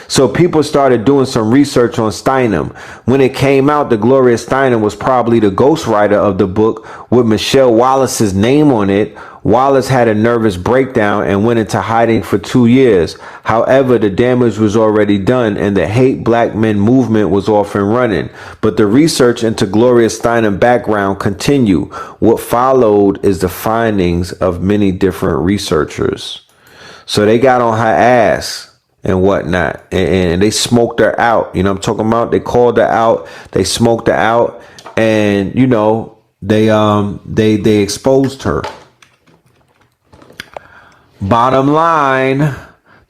So people started doing some research on Steinem. When it came out, the Gloria Steinem was probably the ghostwriter of the book with Michelle Wallace's name on it. Wallace had a nervous breakdown and went into hiding for 2 years. However, the damage was already done and the hate Black men movement was off and running. But the research into Gloria Steinem's background continued. What followed is the findings of many different researchers. So they got on her ass and whatnot, and they smoked her out. You know what I'm talking about? They called her out, they smoked her out, and you know, they exposed her. Bottom line,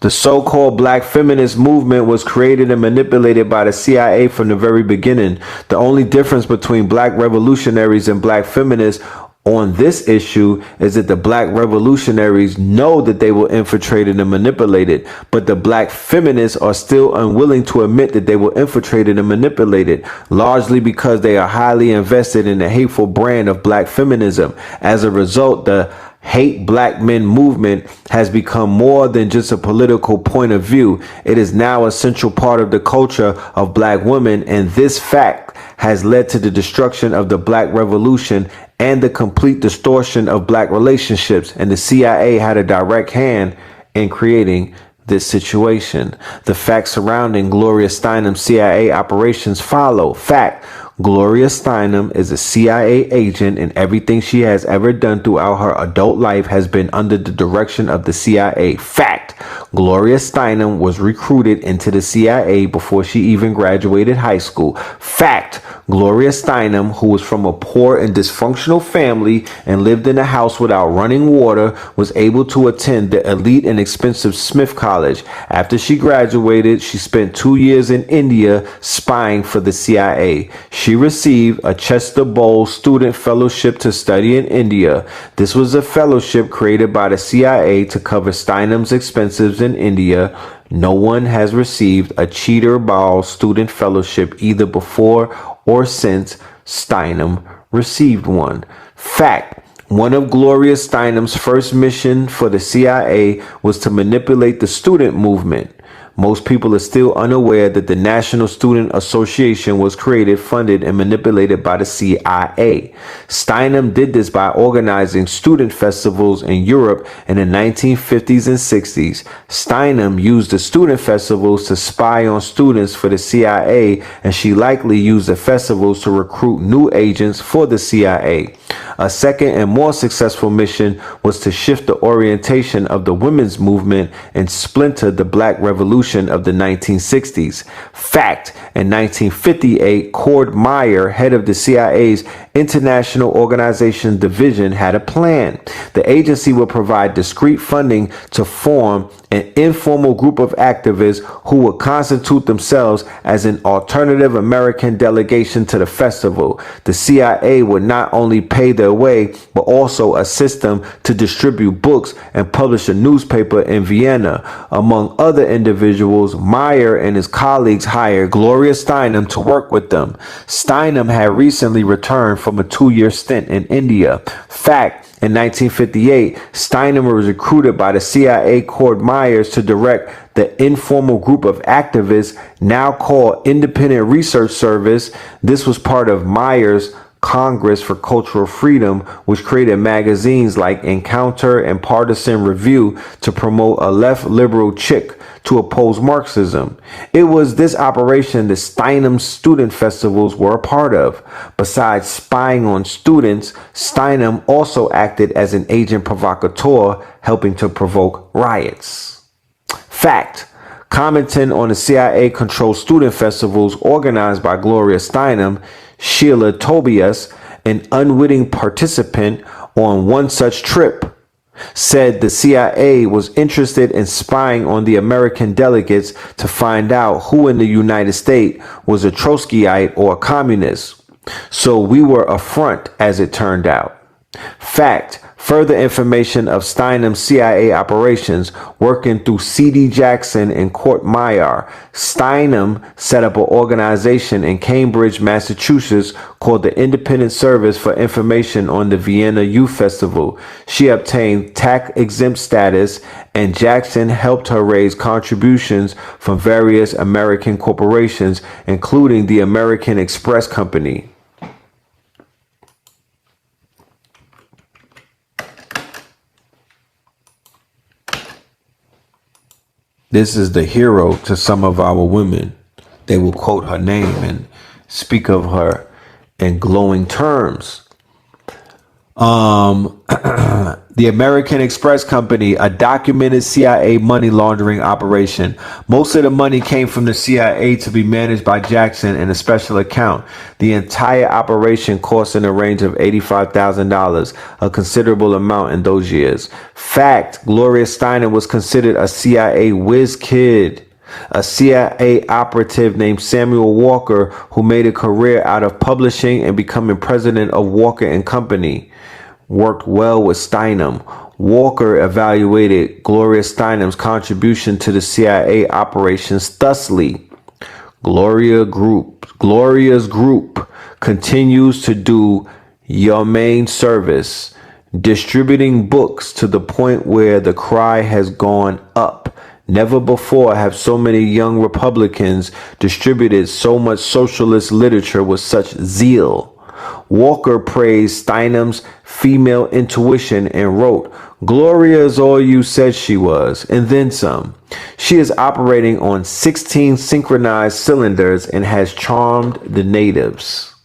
The so-called black feminist movement was created and manipulated by the CIA from the very beginning. The only difference between black revolutionaries and black feminists on this issue is that the black revolutionaries know that they will infiltrate it and manipulate it, but the black feminists are still unwilling to admit that they will infiltrate it and manipulate it, largely because they are highly invested in the hateful brand of black feminism. As a result, the hate black men movement has become more than just a political point of view. It is now a central part of the culture of black women, and this fact has led to the destruction of the black revolution and the complete distortion of black relationships, and the CIA had a direct hand in creating this situation. The facts surrounding Gloria Steinem's CIA operations follow. Fact: Gloria Steinem is a CIA agent, and everything she has ever done throughout her adult life has been under the direction of the CIA. Fact: Gloria Steinem was recruited into the CIA before she even graduated high school. Fact: Gloria Steinem, who was from a poor and dysfunctional family and lived in a house without running water, was able to attend the elite and expensive Smith College. After she graduated, she spent 2 years in India spying for the CIA. She received a Chester Bowl Student Fellowship to study in India. This was a fellowship created by the CIA to cover Steinem's expenses in India. No one has received a Cheater Ball Student Fellowship either before or since Steinem received one. Fact: one of Gloria Steinem's first mission for the CIA was to manipulate the student movement. Most people are still unaware that the National Student Association was created, funded, and manipulated by the CIA. Steinem did this by organizing student festivals in Europe in the 1950s and 60s. Steinem used the student festivals to spy on students for the CIA, and she likely used the festivals to recruit new agents for the CIA. A second and more successful mission was to shift the orientation of the women's movement and splinter the Black Revolution of the 1960s. Fact: in 1958, Cord Meyer, head of the CIA's International Organization Division, had a plan. The agency would provide discrete funding to form an informal group of activists who would constitute themselves as an alternative American delegation to the festival. The CIA would not only pay their way, but also assist them to distribute books and publish a newspaper in Vienna. Among other individuals, Meyer and his colleagues hired Gloria Steinem to work with them. Steinem had recently returned from a 2-year stint in India. Fact: in 1958, Steinem was recruited by the CIA Cord Myers to direct the informal group of activists now called Independent Research Service. This was part of Myers' Congress for Cultural Freedom, which created magazines like Encounter and Partisan Review to promote a left liberal chick to oppose Marxism. It was this operation that Steinem's student festivals were a part of. Besides spying on students, Steinem also acted as an agent provocateur, helping to provoke riots. Fact: commenting on the CIA-controlled student festivals organized by Gloria Steinem, Sheila Tobias, an unwitting participant on one such trip, said the CIA was interested in spying on the American delegates to find out who in the United States was a Trotskyite or a communist. So we were a front, as it turned out. Fact: further information of Steinem's CIA operations working through C.D. Jackson and Court Meyer. Steinem set up an organization in Cambridge, Massachusetts called the Independent Service for Information on the Vienna Youth Festival. She obtained tax-exempt status, and Jackson helped her raise contributions from various American corporations, including the American Express Company. This is the hero to some of our women. They will quote her name and speak of her in glowing terms. The American Express Company, a documented CIA money laundering operation. Most of the money came from the CIA to be managed by Jackson in a special account. The entire operation cost in the range of $85,000, a considerable amount in those years. Fact, Gloria Steinem was considered a CIA whiz kid. A CIA operative named Samuel Walker, who made a career out of publishing and becoming president of Walker and Company, worked well with Steinem. Walker evaluated Gloria Steinem's contribution to the CIA operations thusly. Gloria's group continues to do your main service, distributing books to the point where the cry has gone up. Never before have so many young Republicans distributed so much socialist literature with such zeal. Walker praised Steinem's female intuition and wrote, Gloria is all you said she was, and then some. She is operating on 16 synchronized cylinders and has charmed the natives.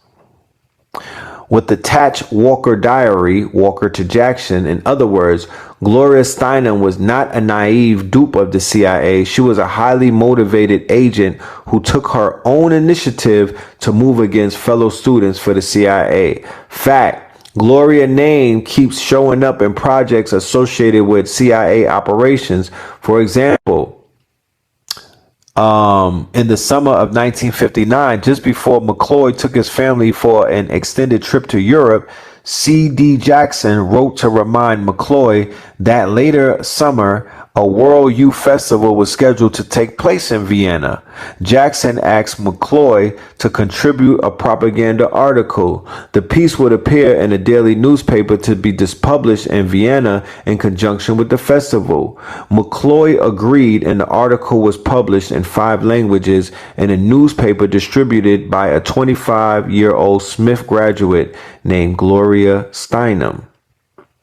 With the Tatch Walker diary, Walker to Jackson, in other words, Gloria Steinem was not a naive dupe of the CIA. She was a highly motivated agent who took her own initiative to move against fellow students for the CIA. Fact, Gloria's name keeps showing up in projects associated with CIA operations. For example, in the summer of 1959, just before McCloy took his family for an extended trip to Europe, C.D. Jackson wrote to remind McCloy that later summer, a World Youth Festival was scheduled to take place in Vienna. Jackson asked McCloy to contribute a propaganda article. The piece would appear in a daily newspaper to be published in Vienna in conjunction with the festival. McCloy agreed, and the article was published in 5 languages in a newspaper distributed by a 25-year-old Smith graduate named Gloria Steinem.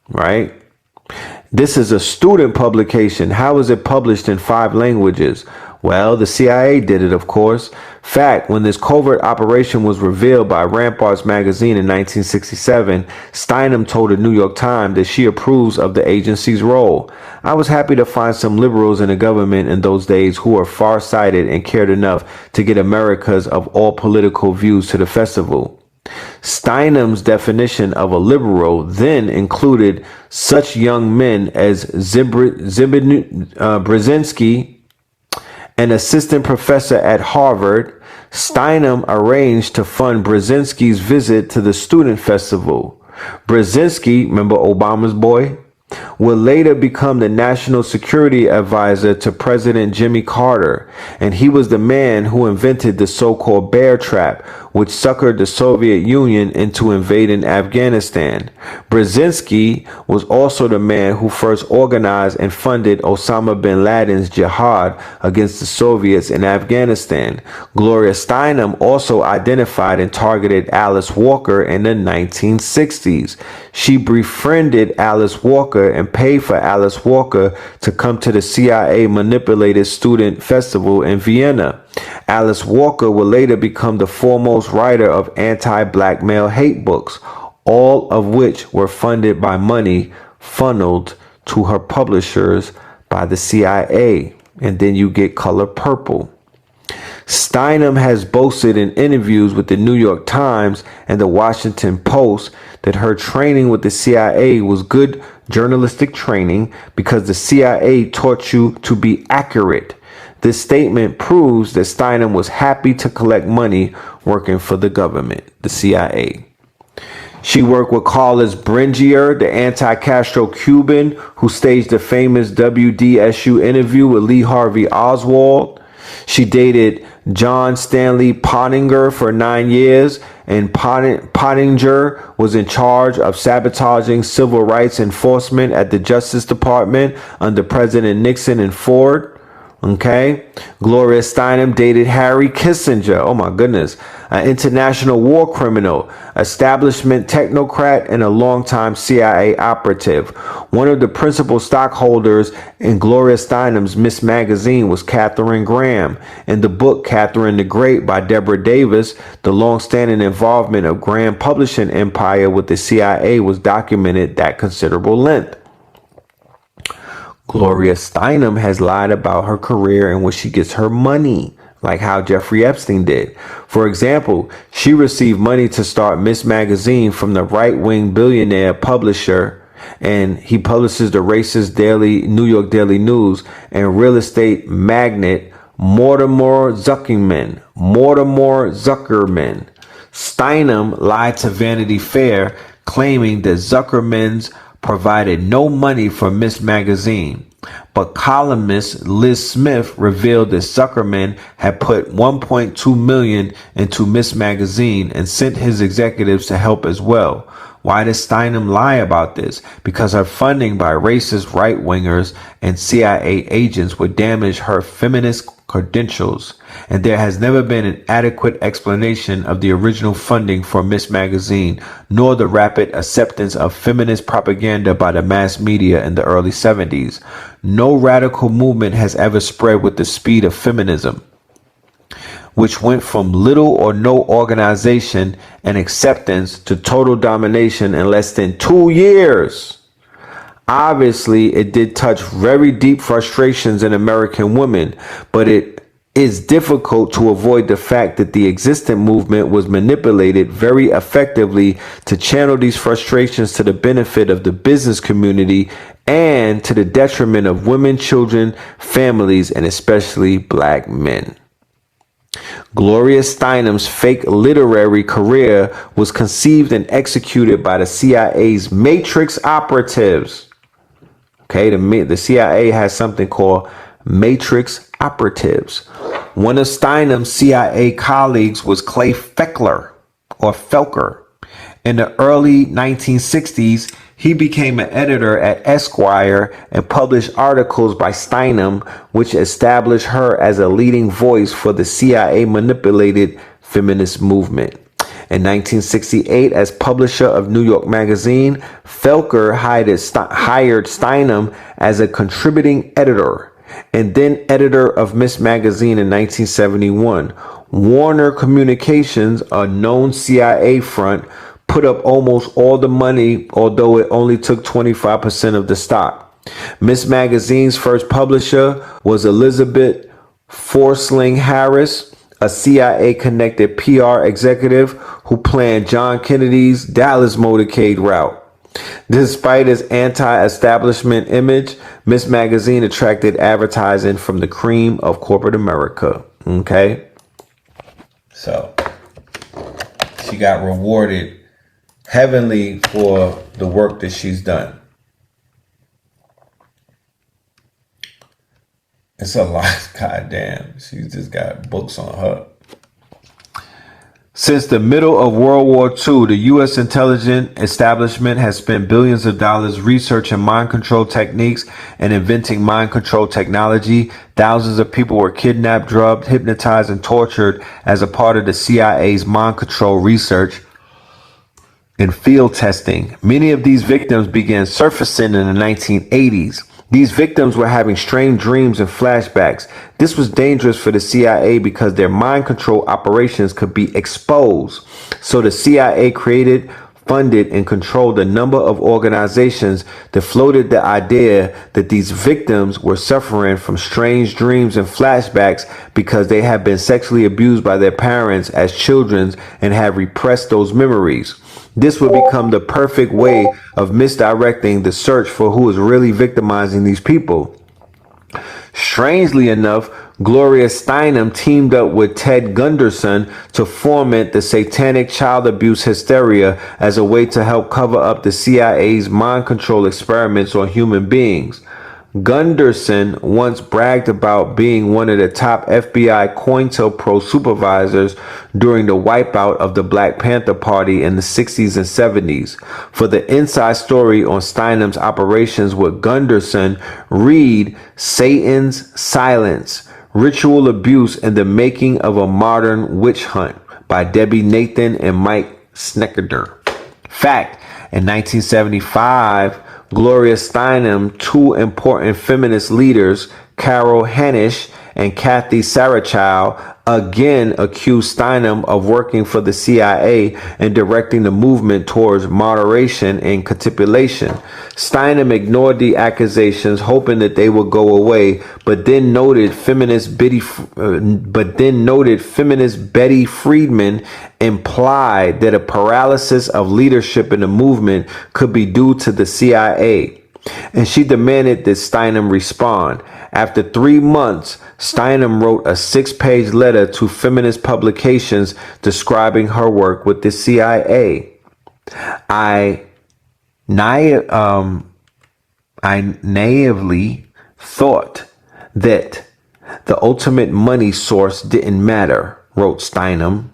Right? This is a student publication. How is it published in 5 languages? Well, the CIA did it, of course. Fact, when this covert operation was revealed by Ramparts magazine in 1967, Steinem told the New York Times that she approves of the agency's role. I was happy to find some liberals in the government in those days who were far-sighted and cared enough to get Americans of all political views to the festival. Steinem's definition of a liberal then included such young men as Brzezinski, an assistant professor at Harvard. Steinem arranged to fund Brzezinski's visit to the student festival. Brzezinski, remember Obama's boy, would later become the national security advisor to President Jimmy Carter, and he was the man who invented the so-called bear trap, which suckered the Soviet Union into invading Afghanistan. Brzezinski was also the man who first organized and funded Osama bin Laden's jihad against the Soviets in Afghanistan. Gloria Steinem also identified and targeted Alice Walker in the 1960s. She befriended Alice Walker and paid for Alice Walker to come to the CIA manipulated student festival in Vienna. Alice Walker would later become the foremost writer of anti-black male hate books, all of which were funded by money funneled to her publishers by the CIA. And then you get Color Purple. Steinem has boasted in interviews with the New York Times and the Washington Post that her training with the CIA was good journalistic training because the CIA taught you to be accurate. This statement proves that Steinem was happy to collect money working for the government, the CIA. She worked with Carlos Bringier, the anti-Castro Cuban who staged the famous WDSU interview with Lee Harvey Oswald. She dated John Stanley Pottinger for 9 years, and Pottinger was in charge of sabotaging civil rights enforcement at the Justice Department under President Nixon and Ford. Okay. Gloria Steinem dated Harry Kissinger. Oh my goodness. An international war criminal, establishment technocrat, and a longtime CIA operative. One of the principal stockholders in Gloria Steinem's Miss Magazine was Katharine Graham. In the book Catherine the Great by Deborah Davis, the long-standing involvement of Graham publishing empire with the CIA was documented at considerable length. Gloria Steinem has lied about her career and where she gets her money, like how Jeffrey Epstein did. For example, she received money to start Miss Magazine from the right-wing billionaire publisher, and he publishes the racist daily New York Daily News, and real estate magnate Mortimer Zuckerman. Steinem lied to Vanity Fair, claiming that Zuckerman's provided no money for Miss Magazine. But columnist Liz Smith revealed that Zuckerman had put $1.2 million into Miss Magazine and sent his executives to help as well. Why does Steinem lie about this? Because her funding by racist right-wingers and CIA agents would damage her feminist credentials, and there has never been an adequate explanation of the original funding for Miss Magazine, nor the rapid acceptance of feminist propaganda by the mass media in the early 70s. No radical movement has ever spread with the speed of feminism, which went from little or no organization and acceptance to total domination in less than 2 years. Obviously, it did touch very deep frustrations in American women, but it is difficult to avoid the fact that the existent movement was manipulated very effectively to channel these frustrations to the benefit of the business community and to the detriment of women, children, families, and especially black men. Gloria Steinem's fake literary career was conceived and executed by the CIA's Matrix operatives. Okay, the CIA has something called Matrix operatives. One of Steinem's CIA colleagues was Clay Felker. In the early 1960s, he became an editor at Esquire and published articles by Steinem, which established her as a leading voice for the CIA-manipulated feminist movement. In 1968, as publisher of New York Magazine, Felker hired Steinem as a contributing editor and then editor of Miss Magazine in 1971. Warner Communications, a known CIA front, put up almost all the money, although it only took 25% of the stock. Miss Magazine's first publisher was Elizabeth Forsling Harris, a CIA-connected PR executive who planned John Kennedy's Dallas motorcade route. Despite its anti-establishment image, Miss Magazine attracted advertising from the cream of corporate America. Okay? So, she got rewarded heavenly for the work that she's done. It's a lot. Goddamn. She's just got books on her. Since the middle of World War II, the U.S. intelligence establishment has spent billions of dollars researching mind control techniques and inventing mind control technology. Thousands of people were kidnapped, drugged, hypnotized, and tortured as a part of the CIA's mind control research and field testing. Many of these victims began surfacing in the 1980s. These victims were having strange dreams and flashbacks. This was dangerous for the CIA because their mind control operations could be exposed. So the CIA created, funded, and controlled a number of organizations that floated the idea that these victims were suffering from strange dreams and flashbacks because they had been sexually abused by their parents as children and had repressed those memories. This would become the perfect way of misdirecting the search for who is really victimizing these people. Strangely enough, Gloria Steinem teamed up with Ted Gunderson to foment the satanic child abuse hysteria as a way to help cover up the CIA's mind control experiments on human beings. Gunderson once bragged about being one of the top FBI COINTELPRO supervisors during the wipeout of the Black Panther Party in the 60s and 70s. For the inside story on Steinem's operations with Gunderson, read Satan's Silence, Ritual Abuse and the Making of a Modern Witch Hunt by Debbie Nathan and Mike Sneckerder. Fact, in 1975, Gloria Steinem, two important feminist leaders, Carol Hanisch and Kathy Sarachow, again accused Steinem of working for the CIA and directing the movement towards moderation and capitulation. Steinem ignored the accusations, hoping that they would go away, but then noted feminist Betty Friedman implied that a paralysis of leadership in the movement could be due to the CIA, and she demanded that Steinem respond. After 3 months, Steinem wrote a 6-page letter to feminist publications describing her work with the CIA. I naively thought that the ultimate money source didn't matter, wrote Steinem,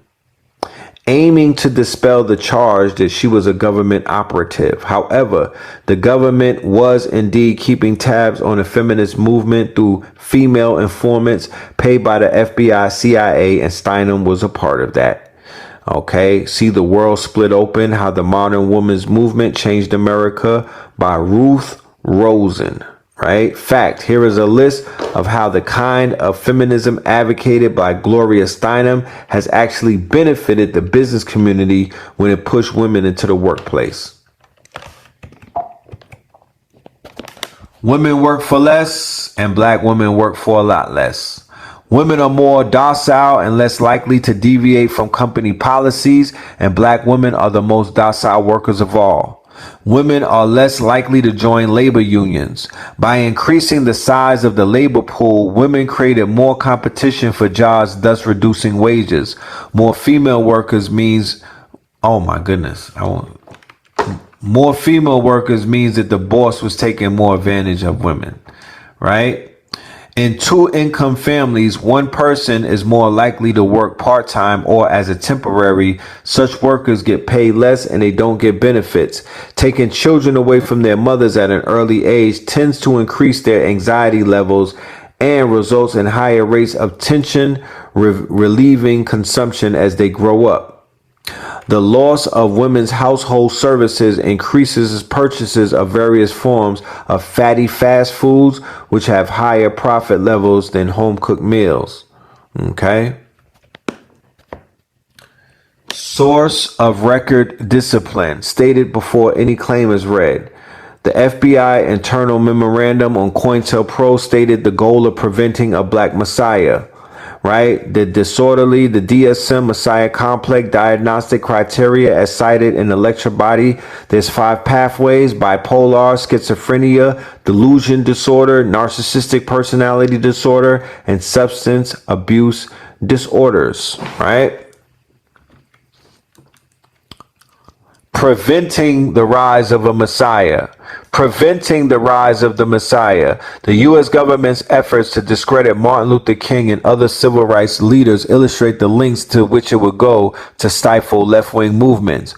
aiming to dispel the charge that she was a government operative. However, the government was indeed keeping tabs on the feminist movement through female informants paid by the FBI, CIA, and Steinem was a part of that. Okay, See the World Split Open, How the Modern Woman's Movement Changed America by Ruth Rosen. Right? Fact, here is a list of how the kind of feminism advocated by Gloria Steinem has actually benefited the business community when it pushed women into the workplace. Women work for less and black women work for a lot less. Women are more docile and less likely to deviate from company policies, and black women are the most docile workers of all. Women are less likely to join labor unions. By increasing the size of the labor pool, women created more competition for jobs, thus reducing wages. More female workers means, more female workers means that the boss was taking more advantage of women, right? In 2-income families, one person is more likely to work part-time or as a temporary. Such workers get paid less and they don't get benefits. Taking children away from their mothers at an early age tends to increase their anxiety levels and results in higher rates of tension, relieving consumption as they grow up. The loss of women's household services increases purchases of various forms of fatty fast foods, which have higher profit levels than home-cooked meals. Okay. Source of record discipline, stated before any claim is read. The FBI internal memorandum on COINTELPRO stated the goal of preventing a black messiah. Right? The DSM Messiah Complex diagnostic criteria as cited in the lecture body. There's 5 pathways: bipolar, schizophrenia, delusion disorder, narcissistic personality disorder, and substance abuse disorders. Right? Preventing the rise of a messiah. Preventing the rise of the messiah. The U.S. government's efforts to discredit Martin Luther King and other civil rights leaders illustrate the lengths to which it would go to stifle left-wing movements.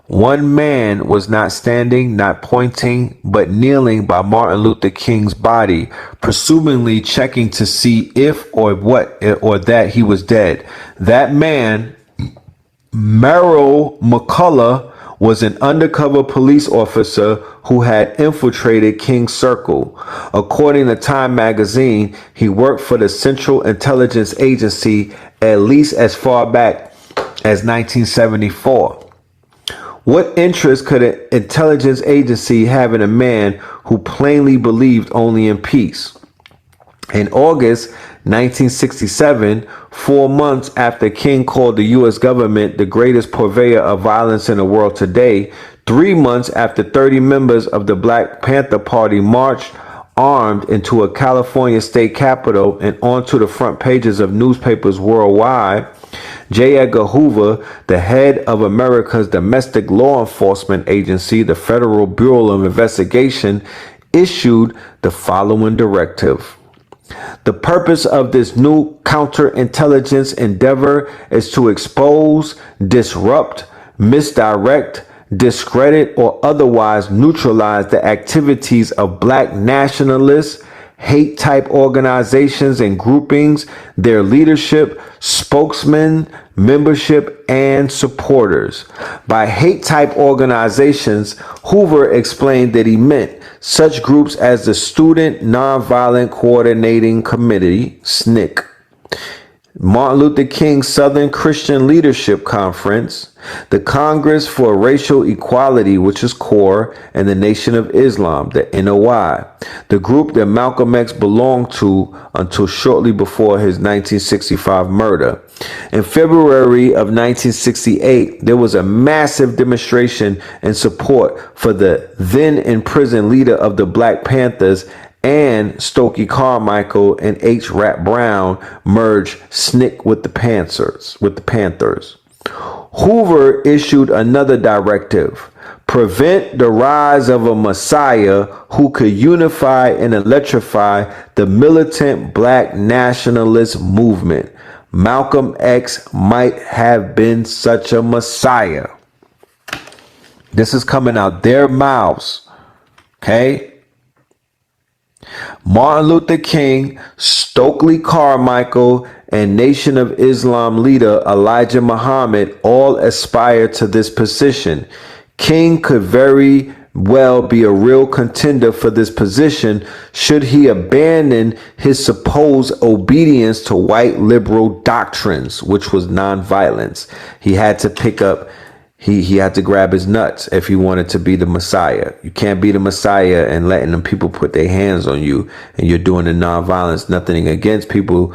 One man was not standing, not pointing, but kneeling by Martin Luther King's body, presumably checking to see if or that he was dead. That man, Merrill McCullough, was an undercover police officer who had infiltrated King's circle. According to Time magazine, he worked for the Central Intelligence Agency at least as far back as 1974. What interest could an intelligence agency have in a man who plainly believed only in peace? In August 1967, 4 months after King called the U.S. government the greatest purveyor of violence in the world today, 3 months after 30 members of the Black Panther Party marched armed into a California state capitol and onto the front pages of newspapers worldwide, J. Edgar Hoover, the head of America's domestic law enforcement agency, the Federal Bureau of Investigation, issued the following directive. The purpose of this new counterintelligence endeavor is to expose, disrupt, misdirect, discredit, or otherwise neutralize the activities of black nationalists, hate-type organizations and groupings, their leadership, spokesmen, membership, and supporters. By hate-type organizations, Hoover explained that he meant such groups as the Student Nonviolent Coordinating Committee, SNCC, Martin Luther King Southern Christian Leadership Conference, the Congress for Racial Equality, which is CORE, and the Nation of Islam, the NOI, the group that Malcolm X belonged to until shortly before his 1965 murder. In February of 1968, there was a massive demonstration in support for the then in prison leader of the Black Panthers, and Stokely Carmichael and H. Rap Brown merged SNCC with the Panthers. Hoover issued another directive: prevent the rise of a messiah who could unify and electrify the militant Black nationalist movement. Malcolm X might have been such a messiah. This is coming out their mouths. Okay? Martin Luther King, Stokely Carmichael, and Nation of Islam leader Elijah Muhammad all aspire to this position. King could very well be a real contender for this position should he abandon his supposed obedience to white liberal doctrines, which was nonviolence. He had to pick up He had to grab his nuts if he wanted to be the Messiah. You can't be the Messiah and letting them people put their hands on you and you're doing the nonviolence. Nothing against people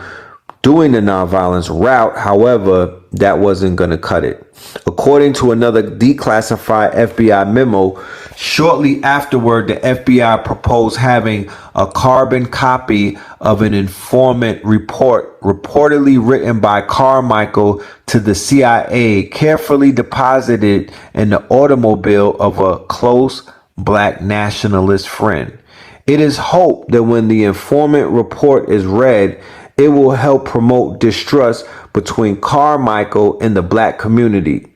doing the nonviolence route. However, that wasn't going to cut it. According to another declassified FBI memo, shortly afterward, the FBI proposed having a carbon copy of an informant report reportedly written by Carmichael to the CIA, carefully deposited in the automobile of a close Black nationalist friend. It is hoped that when the informant report is read, it will help promote distrust between Carmichael and the Black community.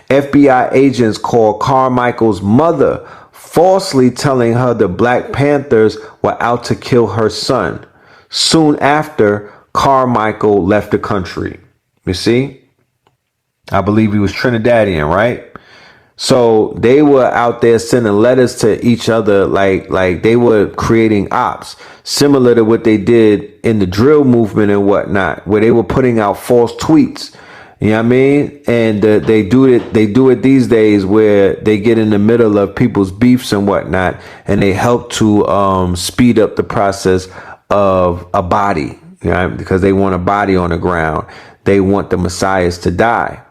FBI agents called Carmichael's mother, falsely telling her the Black Panthers were out to kill her son. Soon after, Carmichael left the country. You see? I believe he was Trinidadian, right? So they were out there sending letters to each other like they were creating ops, similar to what they did in the drill movement and whatnot, where they were putting out false tweets. You know what I mean? And they do it these days where they get in the middle of people's beefs and whatnot, and they help to speed up the process of a body, you know, because they want a body on the ground. They want the messiahs to die.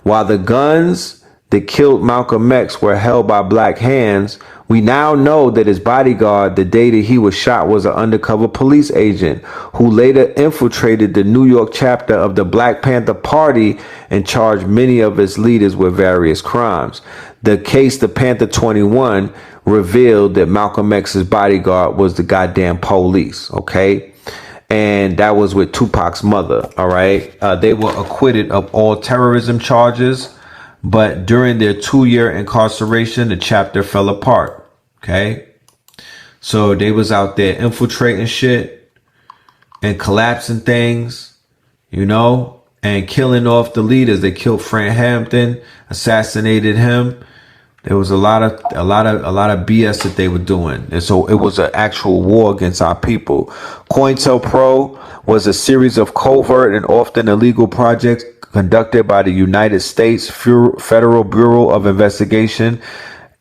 While the guns that killed Malcolm X were held by Black hands, we now know that his bodyguard the day that he was shot was an undercover police agent who later infiltrated the New York chapter of the Black Panther Party and charged many of its leaders with various crimes. The case, the Panther 21, revealed that Malcolm X's bodyguard was the goddamn police, okay? And that was with Tupac's mother, all right? They were acquitted of all terrorism charges, but during their 2-year incarceration, the chapter fell apart, okay? So they was out there infiltrating shit and collapsing things, you know, and killing off the leaders. They killed Fred Hampton, assassinated him. There was a lot of BS that they were doing. And so it was an actual war against our people. COINTELPRO was a series of covert and often illegal projects conducted by the United States Federal Bureau of Investigation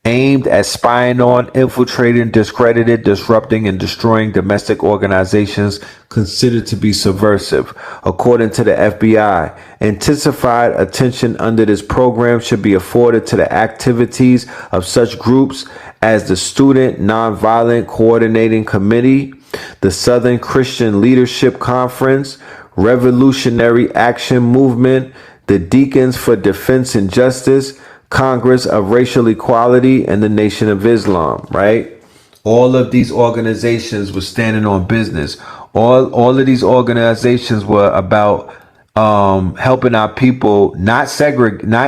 aimed at spying on, infiltrating, discrediting, disrupting, and destroying domestic organizations considered to be subversive. According to the FBI, intensified attention under this program should be afforded to the activities of such groups as the Student Nonviolent Coordinating Committee, the Southern Christian Leadership Conference, Revolutionary Action Movement, the Deacons for Defense and Justice, Congress of Racial Equality, and the Nation of Islam, right? All of these organizations were standing on business. All of these organizations were about helping our people not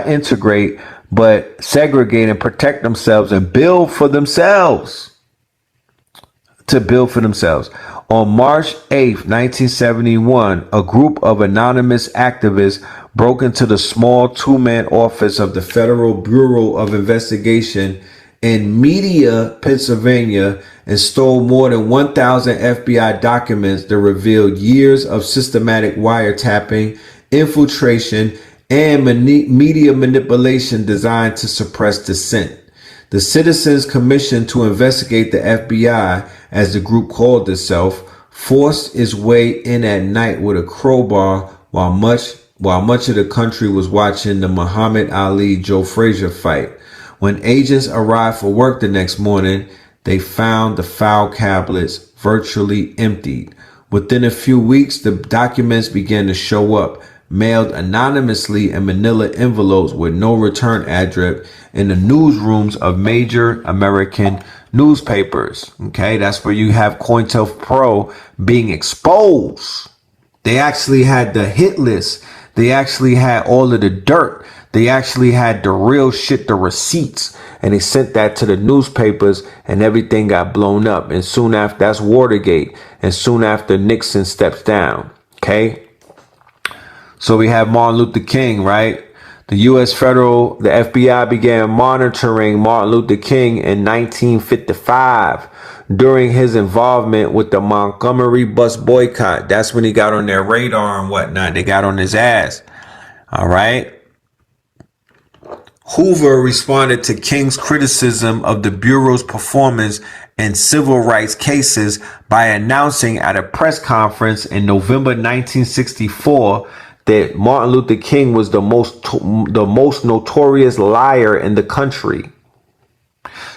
integrate, but segregate and protect themselves and build for themselves. To build for themselves. On March 8th, 1971, a group of anonymous activists broke into the small two-man office of the Federal Bureau of Investigation in Media, Pennsylvania, and stole more than 1,000 FBI documents that revealed years of systematic wiretapping, infiltration, and media manipulation designed to suppress dissent. The Citizens Commission to investigate the FBI, as the group called itself, forced its way in at night with a crowbar while much of the country was watching the Muhammad Ali-Joe Frazier fight. When agents arrived for work the next morning, they found the file cabinets virtually emptied. Within a few weeks, the documents began to show up, mailed anonymously in manila envelopes with no return address in the newsrooms of major American newspapers. Okay, that's where you have COINTELPRO being exposed. They actually had the hit list. They actually had all of the dirt. They actually had the real shit, the receipts, and they sent that to the newspapers, and everything got blown up. And soon after, that's Watergate. And soon after, Nixon steps down. Okay. So we have Martin Luther King, right? The the FBI began monitoring Martin Luther King in 1955 during his involvement with the Montgomery bus boycott. That's when he got on their radar and whatnot. They got on his ass. All right. Hoover responded to King's criticism of the Bureau's performance in civil rights cases by announcing at a press conference in November 1964 that Martin Luther King was the most notorious liar in the country.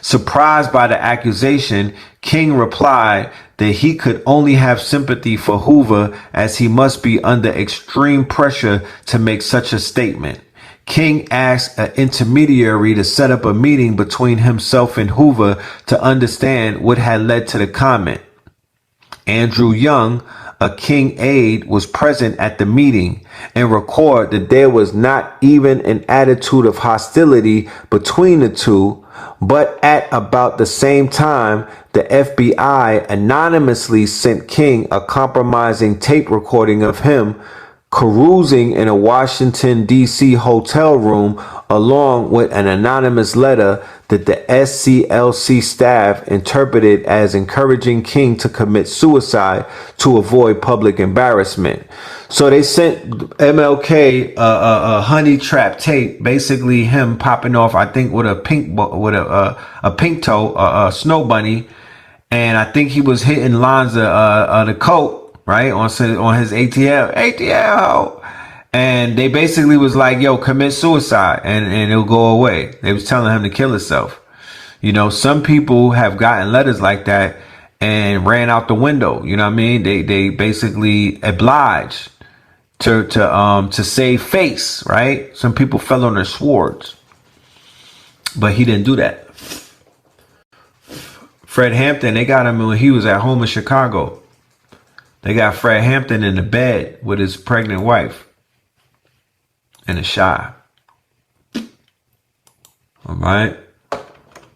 Surprised by the accusation, King replied that he could only have sympathy for Hoover as he must be under extreme pressure to make such a statement. King asked an intermediary to set up a meeting between himself and Hoover to understand what had led to the comment. Andrew Young, a King aide, was present at the meeting and recorded that there was not even an attitude of hostility between the two, but at about the same time, the FBI anonymously sent King a compromising tape recording of him carousing in a Washington, D.C. hotel room along with an anonymous letter that the SCLC staff interpreted as encouraging King to commit suicide to avoid public embarrassment. So they sent MLK a honey trap tape, basically him popping off, I think, with a pink toe, a snow bunny, and I think he was hitting lines of the coat. Right, on his ATL, and they basically was like, yo, commit suicide and it'll go away. They was telling him to kill himself. You know, some people have gotten letters like that and ran out the window. You know what I mean? They basically obliged to save face, right? Some people fell on their swords, but he didn't do that. Fred Hampton, they got him when he was at home in Chicago. They got Fred Hampton in the bed with his pregnant wife in a shower. All right.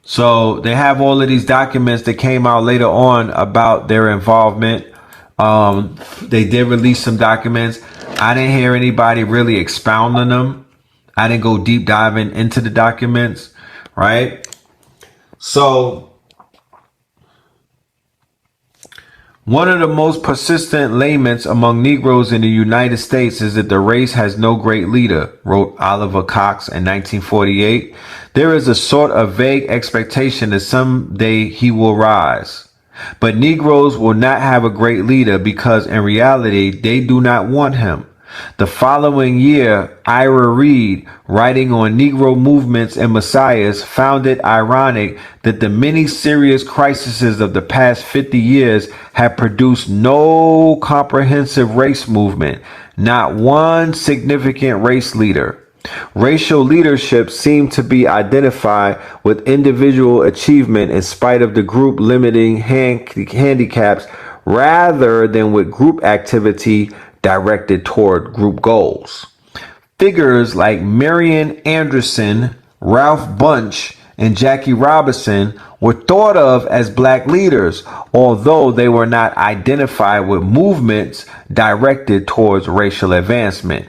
So they have all of these documents that came out later on about their involvement. They did release some documents. I didn't hear anybody really expound on them. I didn't go deep diving into the documents. Right. So one of the most persistent laments among Negroes in the United States is that the race has no great leader, wrote Oliver Cox in 1948. There is a sort of vague expectation that someday he will rise. But Negroes will not have a great leader because in reality, they do not want him. The following year, Ira Reid, writing on Negro movements and messiahs, found it ironic that the many serious crises of the past 50 years have produced no comprehensive race movement, not one significant race leader. Racial leadership seemed to be identified with individual achievement in spite of the group limiting handicaps rather than with group activity directed toward group goals. Figures like Marian Anderson, Ralph Bunche, and Jackie Robinson were thought of as black leaders, although they were not identified with movements directed towards racial advancement.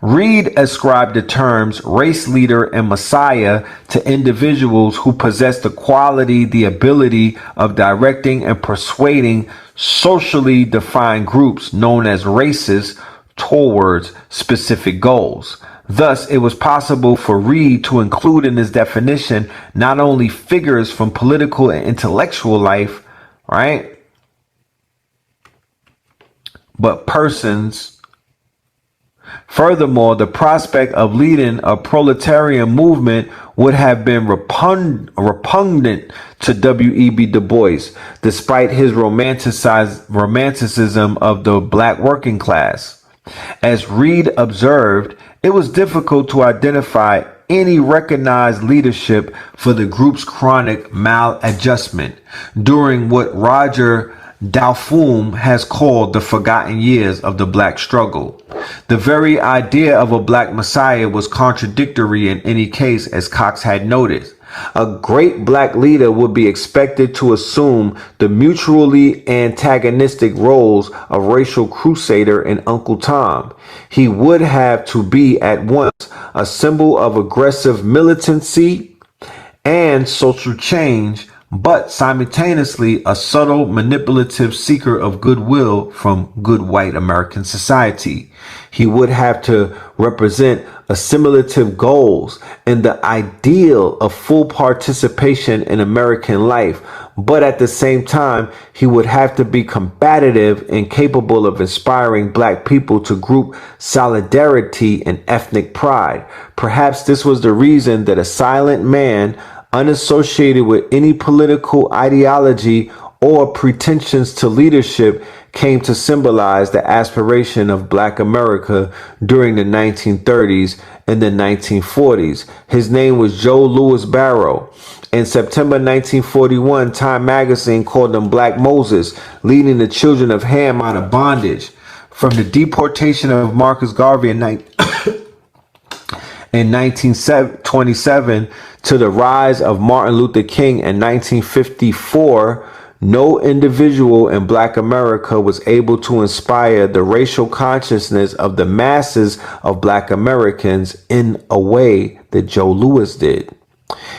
Reed ascribed the terms race leader and messiah to individuals who possess the quality, the ability of directing and persuading socially defined groups known as races towards specific goals. Thus, it was possible for Reed to include in his definition not only figures from political and intellectual life, right, but persons. Furthermore, the prospect of leading a proletarian movement would have been repugnant to W.E.B. Du Bois, despite his romanticism of the black working class. As Reed observed, it was difficult to identify any recognized leadership for the group's chronic maladjustment during what Roger Dalfoum has called the forgotten years of the black struggle. The very idea of a black messiah was contradictory in any case, as Cox had noted. A great black leader would be expected to assume the mutually antagonistic roles of racial crusader and Uncle Tom. He would have to be at once a symbol of aggressive militancy and social change, but simultaneously a subtle manipulative seeker of goodwill from good white American society. He would have to represent assimilative goals and the ideal of full participation in American life, but at the same time, he would have to be combative and capable of inspiring black people to group solidarity and ethnic pride. Perhaps this was the reason that a silent man, unassociated with any political ideology or pretensions to leadership, came to symbolize the aspiration of black America during the 1930s and the 1940s. His name was Joe Louis Barrow. In September 1941, Time magazine called him Black Moses, leading the children of Ham out of bondage. From the deportation of Marcus Garvey in 1927 to the rise of Martin Luther King in 1954, no individual in black America was able to inspire the racial consciousness of the masses of black Americans in a way that Joe Louis did.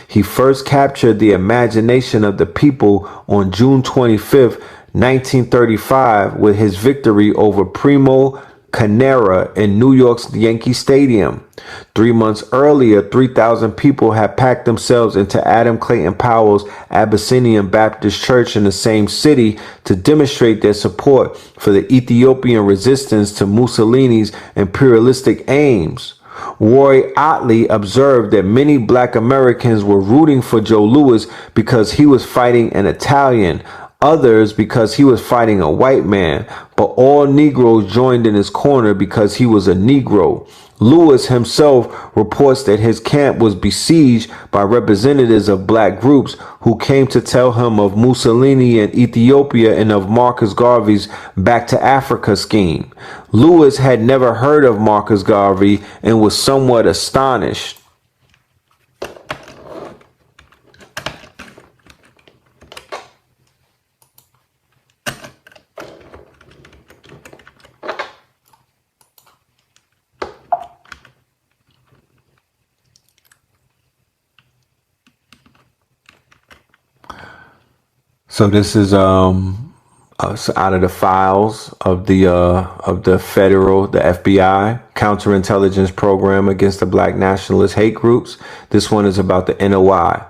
He first captured the imagination of the people on June 25th, 1935, with his victory over Primo Carnera in New York's Yankee Stadium. 3 months earlier, 3,000 people had packed themselves into Adam Clayton Powell's Abyssinian Baptist Church in the same city to demonstrate their support for the Ethiopian resistance to Mussolini's imperialistic aims. Roy Otley observed that many black Americans were rooting for Joe Louis because he was fighting an Italian, others because he was fighting a white man, but all Negroes joined in his corner because he was a Negro. Lewis himself reports that his camp was besieged by representatives of black groups who came to tell him of Mussolini and Ethiopia and of Marcus Garvey's Back to Africa scheme. Lewis had never heard of Marcus Garvey and was somewhat astonished. So this is out of the files of the federal, the FBI counterintelligence program against the black nationalist hate groups. This one is about the NOI.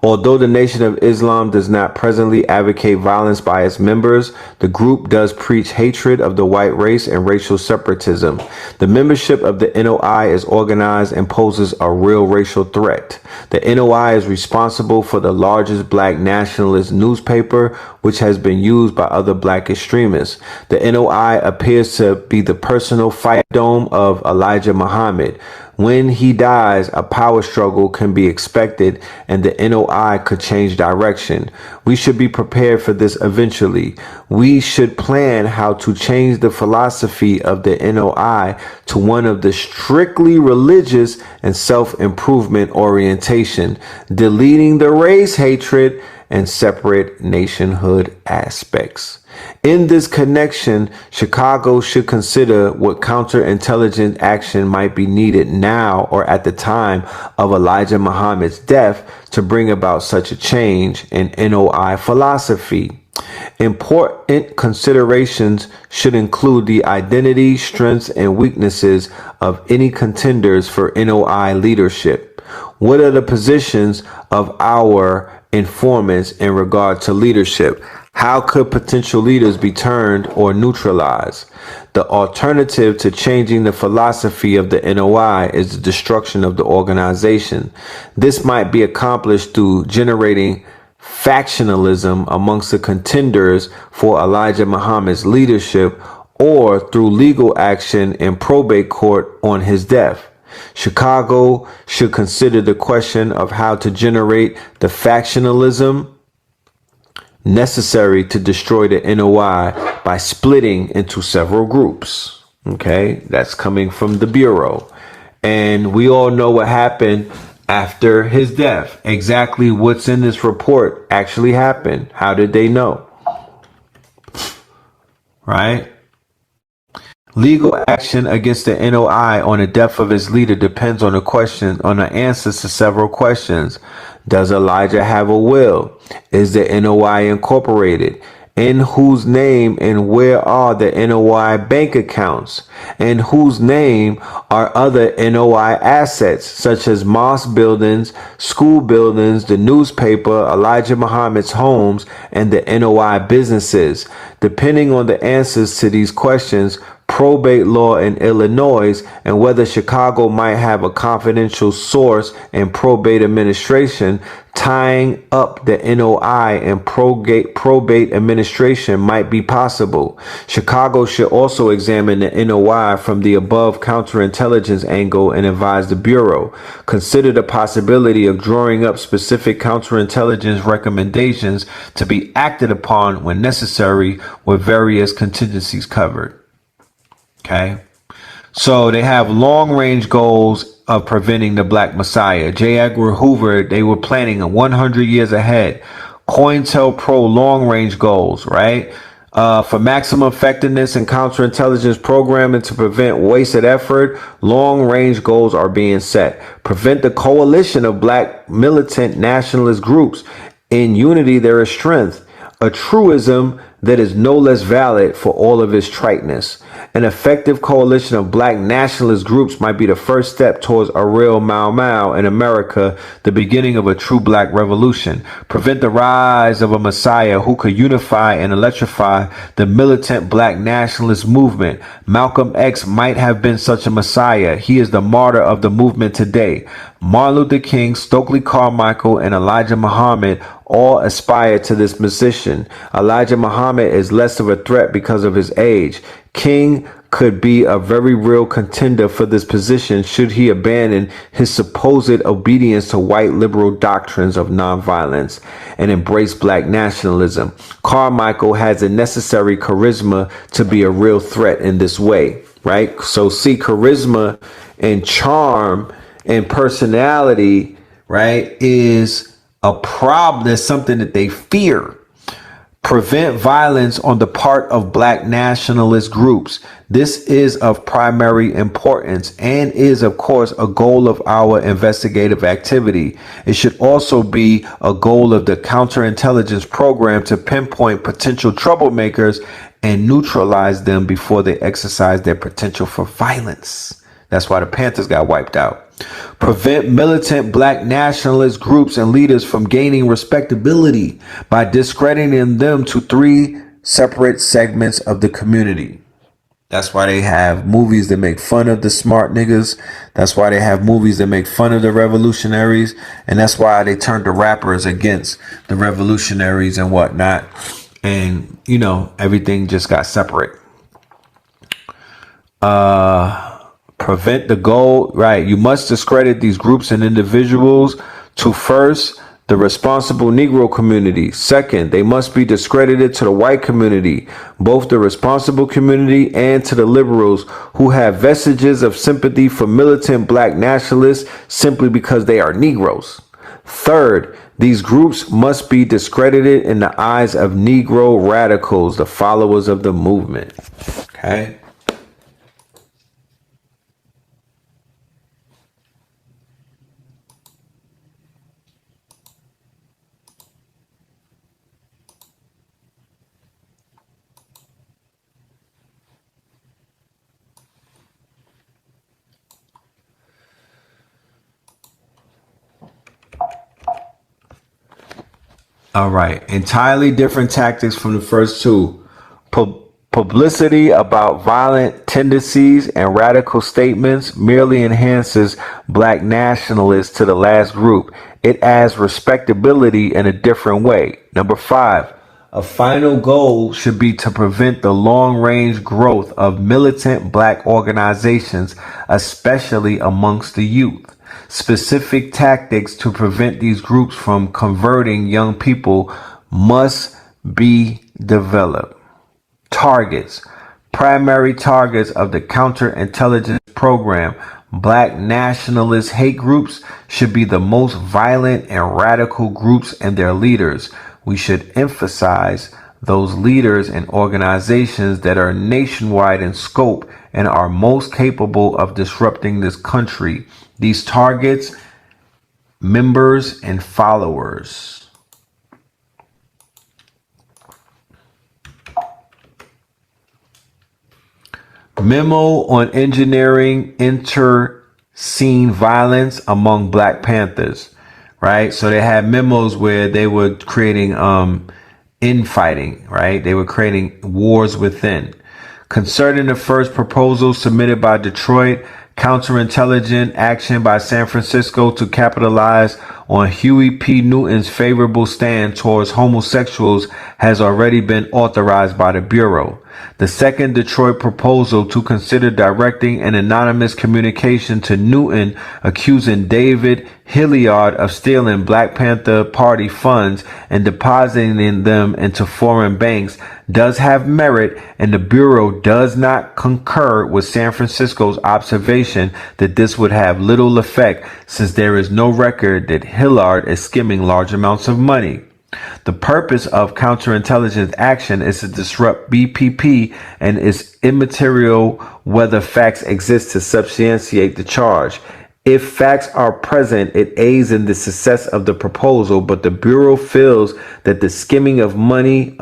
Although the Nation of Islam does not presently advocate violence by its members, the group does preach hatred of the white race and racial separatism. The membership of the NOI is organized and poses a real racial threat. The NOI is responsible for the largest black nationalist newspaper, which has been used by other black extremists. The NOI appears to be the personal fight dome of Elijah Muhammad. When he dies, a power struggle can be expected and the NOI could change direction. We should be prepared for this eventually. We should plan how to change the philosophy of the NOI to one of the strictly religious and self-improvement orientation, deleting the race hatred and separate nationhood aspects. In this connection, Chicago should consider what counterintelligence action might be needed now or at the time of Elijah Muhammad's death to bring about such a change in NOI philosophy. Important considerations should include the identity, strengths, and weaknesses of any contenders for NOI leadership. What are the positions of our informants in regard to leadership? How could potential leaders be turned or neutralized? The alternative to changing the philosophy of the NOI is the destruction of the organization. This might be accomplished through generating factionalism amongst the contenders for Elijah Muhammad's leadership or through legal action in probate court on his death. Chicago should consider the question of how to generate the factionalism necessary to destroy the NOI by splitting into several groups. Okay, that's coming from the Bureau. And we all know what happened after his death. Exactly what's in this report actually happened. How did they know? Right? Legal action against the NOI on the death of its leader depends on the answers to several questions. Does Elijah have a will? Is the NOI incorporated? In whose name and where are the NOI bank accounts? In whose name are other NOI assets such as mosque buildings, school buildings, the newspaper, Elijah Muhammad's homes, and the NOI businesses? Depending on the answers to these questions, probate law in Illinois, and whether Chicago might have a confidential source in probate administration, tying up the NOI and probate administration might be possible. Chicago should also examine the NOI from the above counterintelligence angle and advise the Bureau. Consider the possibility of drawing up specific counterintelligence recommendations to be acted upon when necessary with various contingencies covered. Okay, so they have long-range goals of preventing the Black Messiah. J. Edgar Hoover, they were planning 100 years ahead. COINTELPRO long-range goals, right? For maximum effectiveness in counterintelligence programming to prevent wasted effort, long-range goals are being set. Prevent the coalition of Black militant nationalist groups. In unity, there is strength. A truism that is no less valid for all of its triteness. An effective coalition of Black nationalist groups might be the first step towards a real Mau Mau in America, the beginning of a true Black revolution. Prevent the rise of a Messiah who could unify and electrify the militant Black nationalist movement. Malcolm X might have been such a Messiah. He is the martyr of the movement today. Martin Luther King, Stokely Carmichael, and Elijah Muhammad all aspire to this position. Elijah Muhammad is less of a threat because of his age. King could be a very real contender for this position should he abandon his supposed obedience to white liberal doctrines of nonviolence and embrace Black nationalism. Carmichael has the necessary charisma to be a real threat in this way, right? So see, charisma and charm and personality, right, is a problem. There's something that they fear. Prevent violence on the part of Black nationalist groups. This is of primary importance and is, of course, a goal of our investigative activity. It should also be a goal of the counterintelligence program to pinpoint potential troublemakers and neutralize them before they exercise their potential for violence. That's why the Panthers got wiped out. Prevent militant Black nationalist groups and leaders from gaining respectability by discrediting them to three separate segments of the community. That's why they have movies that make fun of the smart niggas. That's why they have movies that make fun of the revolutionaries. And that's why they turned the rappers against the revolutionaries and whatnot. And, you know, everything just got separate. Prevent the goal, right? You must discredit these groups and individuals to first, the responsible Negro community. Second, they must be discredited to the white community, both the responsible community and to the liberals who have vestiges of sympathy for militant Black nationalists simply because they are Negroes. Third, these groups must be discredited in the eyes of Negro radicals, the followers of the movement. Okay. All right. Entirely different tactics from the first two. Publicity about violent tendencies and radical statements merely enhances black nationalists to the last group. It adds respectability in a different way. Number 5. A final goal should be to prevent the long-range growth of militant black organizations, especially amongst the youth. Specific tactics to prevent these groups from converting young people must be developed. Targets. Primary targets of the counterintelligence program. Black nationalist hate groups should be the most violent and radical groups and their leaders. We should emphasize those leaders and organizations that are nationwide in scope and are most capable of disrupting this country. These targets, members and followers. Memo on engineering inter-scene violence among Black Panthers. Right? So they had memos where they were creating infighting, right? They were creating wars within. Concerning the first proposal submitted by Detroit, counterintelligence action by San Francisco to capitalize on Huey P. Newton's favorable stand towards homosexuals has already been authorized by the Bureau. The second Detroit proposal to consider directing an anonymous communication to Newton accusing David Hilliard of stealing Black Panther Party funds and depositing them into foreign banks does have merit, and the Bureau does not concur with San Francisco's observation that this would have little effect since there is no record that Hilliard is skimming large amounts of money. The purpose of counterintelligence action is to disrupt BPP and is immaterial whether facts exist to substantiate the charge. If facts are present, it aids in the success of the proposal, but the Bureau feels that the skimming of money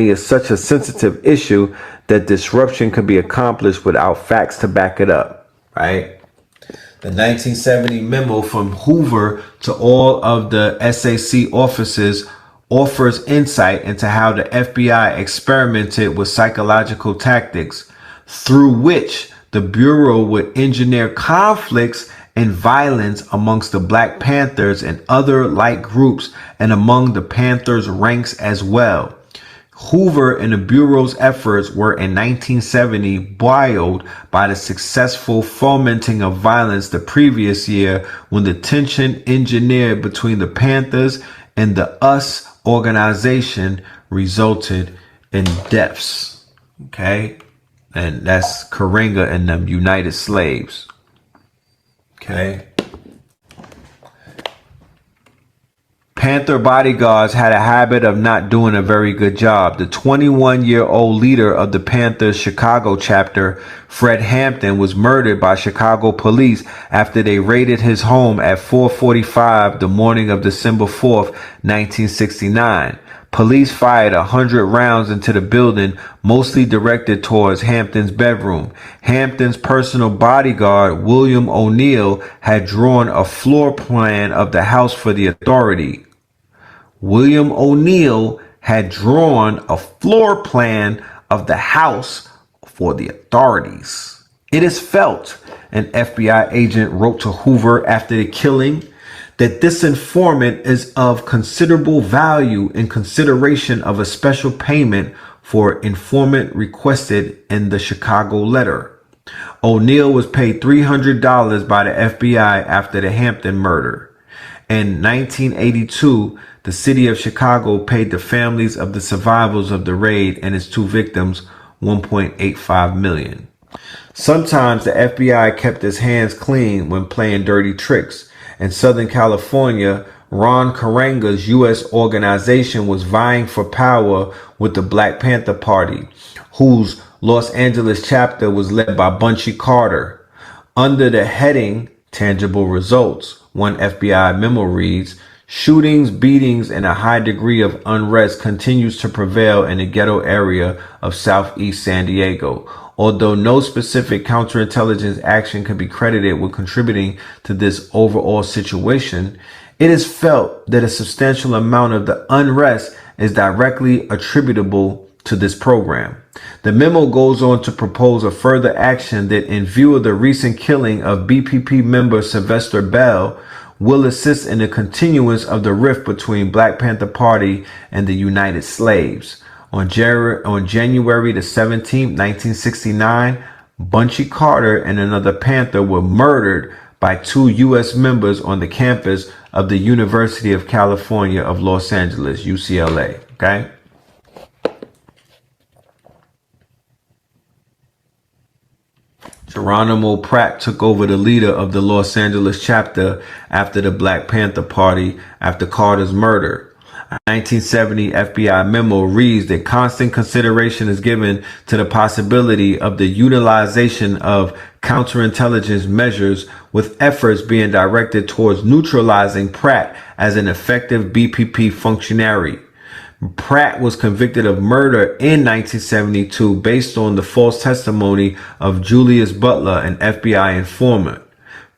is such a sensitive issue that disruption can be accomplished without facts to back it up, right? The 1970 memo from Hoover to all of the SAC offices offers insight into how the FBI experimented with psychological tactics through which the Bureau would engineer conflicts and violence amongst the Black Panthers and other like groups and among the Panthers' ranks as well. Hoover and the Bureau's efforts were in 1970 buoyed by the successful fomenting of violence the previous year when the tension engineered between the Panthers and the US organization resulted in deaths. Okay? And that's Karenga and them United Slaves. Okay? Panther bodyguards had a habit of not doing a very good job. The 21-year-old leader of the Panthers Chicago chapter, Fred Hampton, was murdered by Chicago police after they raided his home at 4:45 the morning of December 4th, 1969. Police fired 100 rounds into the building, mostly directed towards Hampton's bedroom. Hampton's personal bodyguard, William O'Neill, had drawn a floor plan of the house for the authority. William O'Neill had drawn a floor plan of the house for the authorities. It is felt, an FBI agent wrote to Hoover after the killing, that this informant is of considerable value in consideration of a special payment for informant requested in the Chicago letter. O'Neill was paid $300 by the FBI after the Hampton murder. In 1982, the city of Chicago paid the families of the survivors of the raid and its two victims $1.85 million. Sometimes the FBI kept its hands clean when playing dirty tricks. In Southern California, Ron Karenga's U.S. organization was vying for power with the Black Panther Party, whose Los Angeles chapter was led by Bunchy Carter. Under the heading Tangible Results, one FBI memo reads, shootings, beatings, and a high degree of unrest continues to prevail in the ghetto area of Southeast San Diego. Although no specific counterintelligence action can be credited with contributing to this overall situation, it is felt that a substantial amount of the unrest is directly attributable to this program. The memo goes on to propose a further action that, in view of the recent killing of BPP member Sylvester Bell, will assist in the continuance of the rift between Black Panther Party and the United Slaves. On January the 17th, 1969, Bunchy Carter and another Panther were murdered by 2 U.S. members on the campus of the University of California of Los Angeles, UCLA. Okay. Geronimo Pratt took over the leader of the Los Angeles chapter after the Black Panther Party after Carter's murder. A 1970 FBI memo reads that constant consideration is given to the possibility of the utilization of counterintelligence measures, with efforts being directed towards neutralizing Pratt as an effective BPP functionary. Pratt was convicted of murder in 1972 based on the false testimony of Julius Butler, an FBI informant.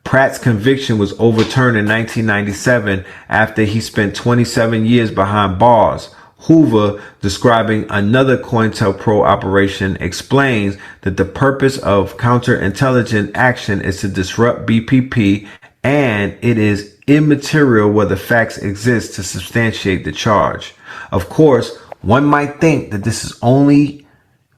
Pratt's conviction was overturned in 1997 after he spent 27 years behind bars. Hoover, describing another COINTELPRO operation, explains that the purpose of counterintelligence action is to disrupt BPP, and it is immaterial whether facts exist to substantiate the charge. Of course, one might think that this is only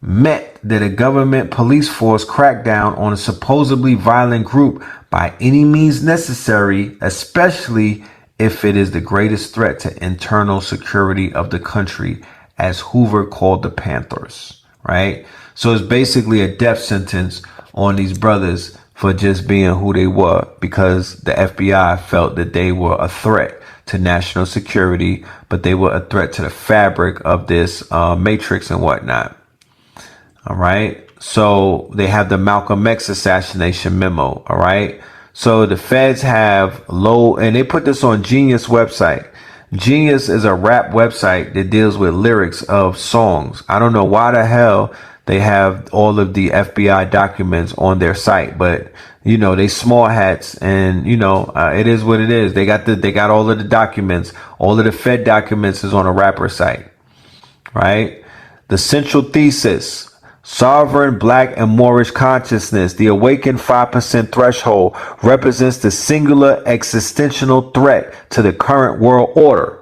meant that a government police force crack down on a supposedly violent group by any means necessary, especially if it is the greatest threat to internal security of the country, as Hoover called the Panthers, right? So it's basically a death sentence on these brothers for just being who they were, because the FBI felt that they were a threat to national security, but they were a threat to the fabric of this matrix and whatnot. All right. So they have the Malcolm X assassination memo. All right. So the feds have and they put this on Genius website. Genius is a rap website that deals with lyrics of songs. I don't know why the hell they have all of the FBI documents on their site, but you know, they small hats, and you know, it is what it is. They got all of the documents. All of the Fed documents is on a rapper site, right? The central thesis: sovereign Black and Moorish consciousness, the awakened 5% threshold, represents the singular existential threat to the current world order.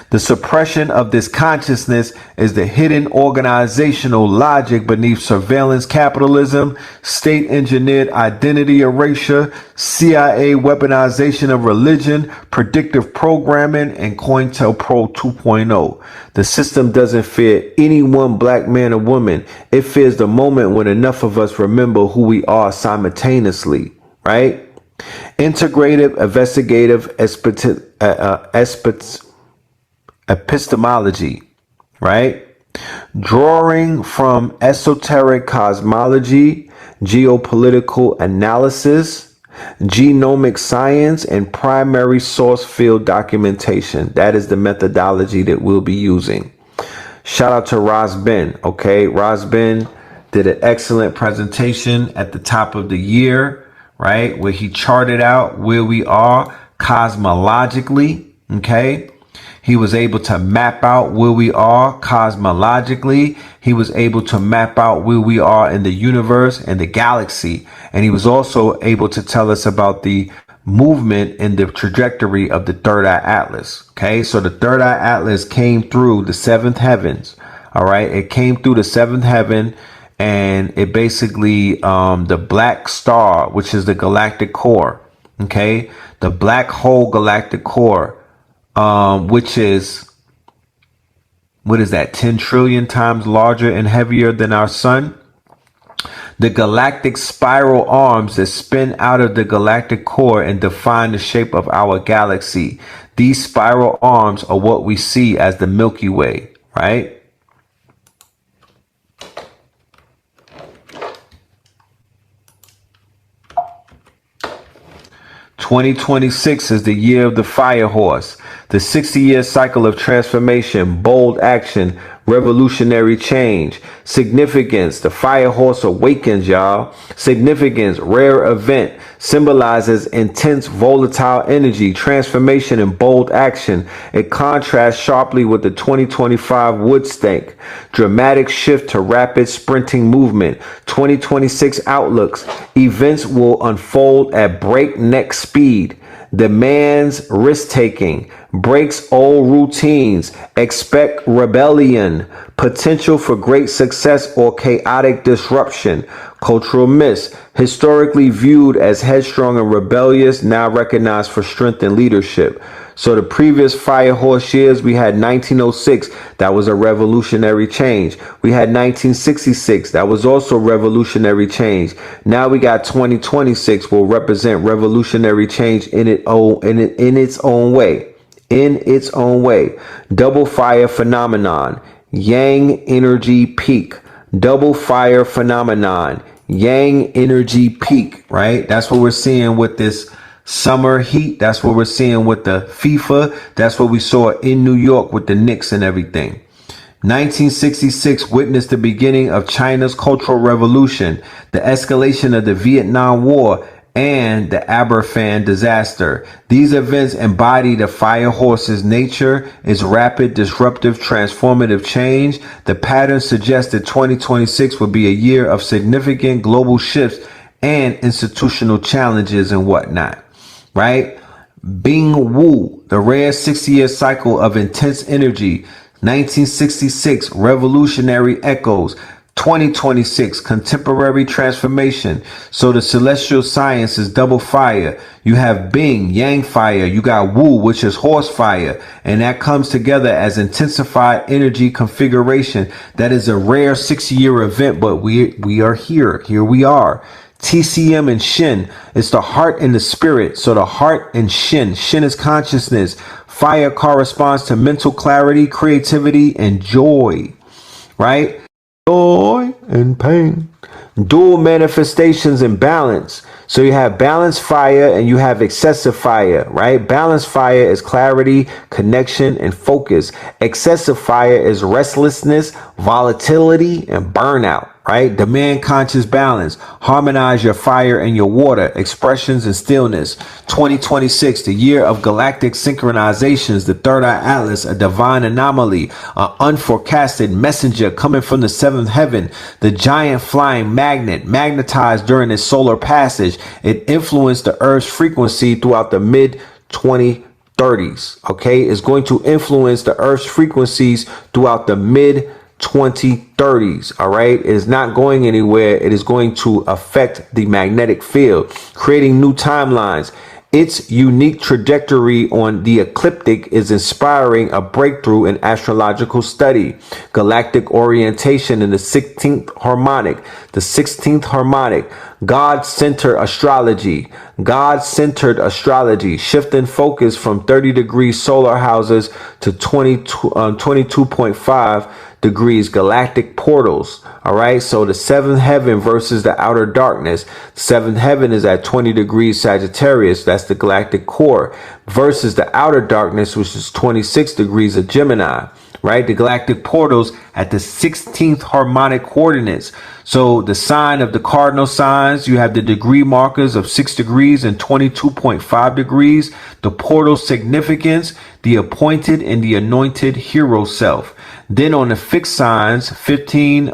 The suppression of this consciousness is the hidden organizational logic beneath surveillance capitalism, state-engineered identity erasure, CIA weaponization of religion, predictive programming, and COINTELPRO 2.0. The system doesn't fear any one Black man or woman. It fears the moment when enough of us remember who we are simultaneously, right? Integrative, investigative, epistemology, right? Drawing from esoteric cosmology, geopolitical analysis, genomic science, and primary source field documentation. That is the methodology that we'll be using. Shout out to Ros Ben. Okay, Ros Ben did an excellent presentation at the top of the year, right? Where he charted out where we are cosmologically. Okay. He was able to map out where we are cosmologically. He was able to map out where we are in the universe and the galaxy. And he was also able to tell us about the movement and the trajectory of the Third Eye Atlas. Okay, so the Third Eye Atlas came through the seventh heavens. All right, it came through the seventh heaven, and it basically the black star, which is the galactic core. Okay, the black hole galactic core. Which is, what is that, 10 trillion times larger and heavier than our sun? The galactic spiral arms that spin out of the galactic core and define the shape of our galaxy. These spiral arms are what we see as the Milky Way, right? (2026) is the year of the fire horse, the 60-year cycle of transformation, bold action, revolutionary change. Significance: the fire horse awakens, y'all. Significance: rare event, symbolizes intense volatile energy, transformation, and bold action. It contrasts sharply with the 2025 Woodstock, dramatic shift to rapid sprinting movement. 2026 outlooks: events will unfold at breakneck speed, demands risk-taking, breaks old routines, expect rebellion, potential for great success or chaotic disruption. Cultural myths: historically viewed as headstrong and rebellious, now recognized for strength and leadership. So the previous fire horse years, we had 1906, that was a revolutionary change. We had 1966, that was also revolutionary change. Now we got 2026 will represent revolutionary change in its own way. In its own way. Double fire phenomenon, yang energy peak. Double fire phenomenon, yang energy peak, right? That's what we're seeing with this summer heat. That's what we're seeing with the FIFA. That's what we saw in New York with the Knicks and everything. 1966 witnessed the beginning of China's Cultural Revolution, the escalation of the Vietnam War, and the Aberfan disaster. These events embody the fire horse's nature, its rapid, disruptive, transformative change. The pattern suggests that 2026 will be a year of significant global shifts and institutional challenges and whatnot, right? Bing Wu, the rare 60-year cycle of intense energy. 1966, revolutionary echoes. 2026, contemporary transformation. So the celestial science is double fire. You have Bing, yang fire. You got Wu, which is horse fire. And that comes together as intensified energy configuration. That is a rare 60-year event, but we are here. Here we are. TCM and Shin, it's the heart and the spirit. So the heart and Shin is consciousness. Fire corresponds to mental clarity, creativity, and joy, right? Joy and pain. Dual manifestations and balance. So you have balanced fire and you have excessive fire, right? Balanced fire is clarity, connection, and focus. Excessive fire is restlessness, volatility, and burnout, right? Demand conscious balance. Harmonize your fire and your water, expressions and stillness. 2026, the year of galactic synchronizations, the third eye atlas, a divine anomaly, an unforecasted messenger coming from the seventh heaven, the giant flying magnet, magnetized during its solar passage. It influenced the Earth's frequency throughout the mid 2030s. Okay, it's going to influence the Earth's frequencies throughout the mid 2030s. All right, it is not going anywhere. It is going to affect the magnetic field, creating new timelines. Its unique trajectory on the ecliptic is inspiring a breakthrough in astrological study. Galactic orientation in the 16th harmonic. The 16th harmonic. God-centered astrology. God-centered astrology. Shifting focus from 30 degrees solar houses to 22.5 degrees galactic portals. All right, so the seventh heaven versus the outer darkness. The seventh heaven is at 20 degrees Sagittarius, that's the galactic core, versus the outer darkness, which is 26 degrees of Gemini. Right, the galactic portals at the 16th harmonic coordinates. So the sign of the cardinal signs, you have the degree markers of 6 degrees and 22.5 degrees. The portal significance, the appointed and the anointed hero self. Then on the fixed signs, 15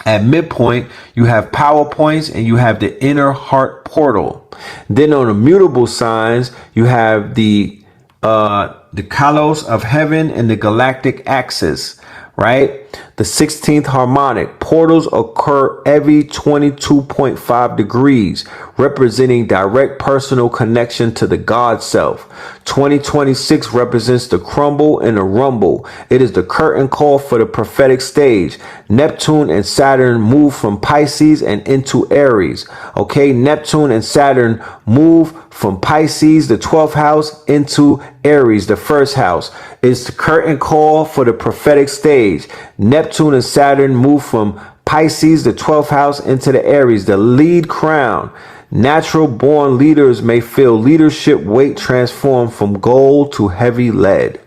at midpoint, you have power points and you have the inner heart portal. Then on the mutable signs, you have the kalos of heaven and the galactic axis, right? the 16th harmonic. Portals occur every 22.5 degrees, representing direct personal connection to the God self. 2026 represents the crumble and the rumble. It is the curtain call for the prophetic stage. Neptune and Saturn move from Pisces and into Aries. Okay, Neptune and Saturn move from Pisces, the 12th house, into Aries, the first house. It's the curtain call for the prophetic stage. Neptune and Saturn move from Pisces, the 12th house, into the Aries, the lead crown. Natural born leaders may feel leadership weight transform from gold to heavy lead.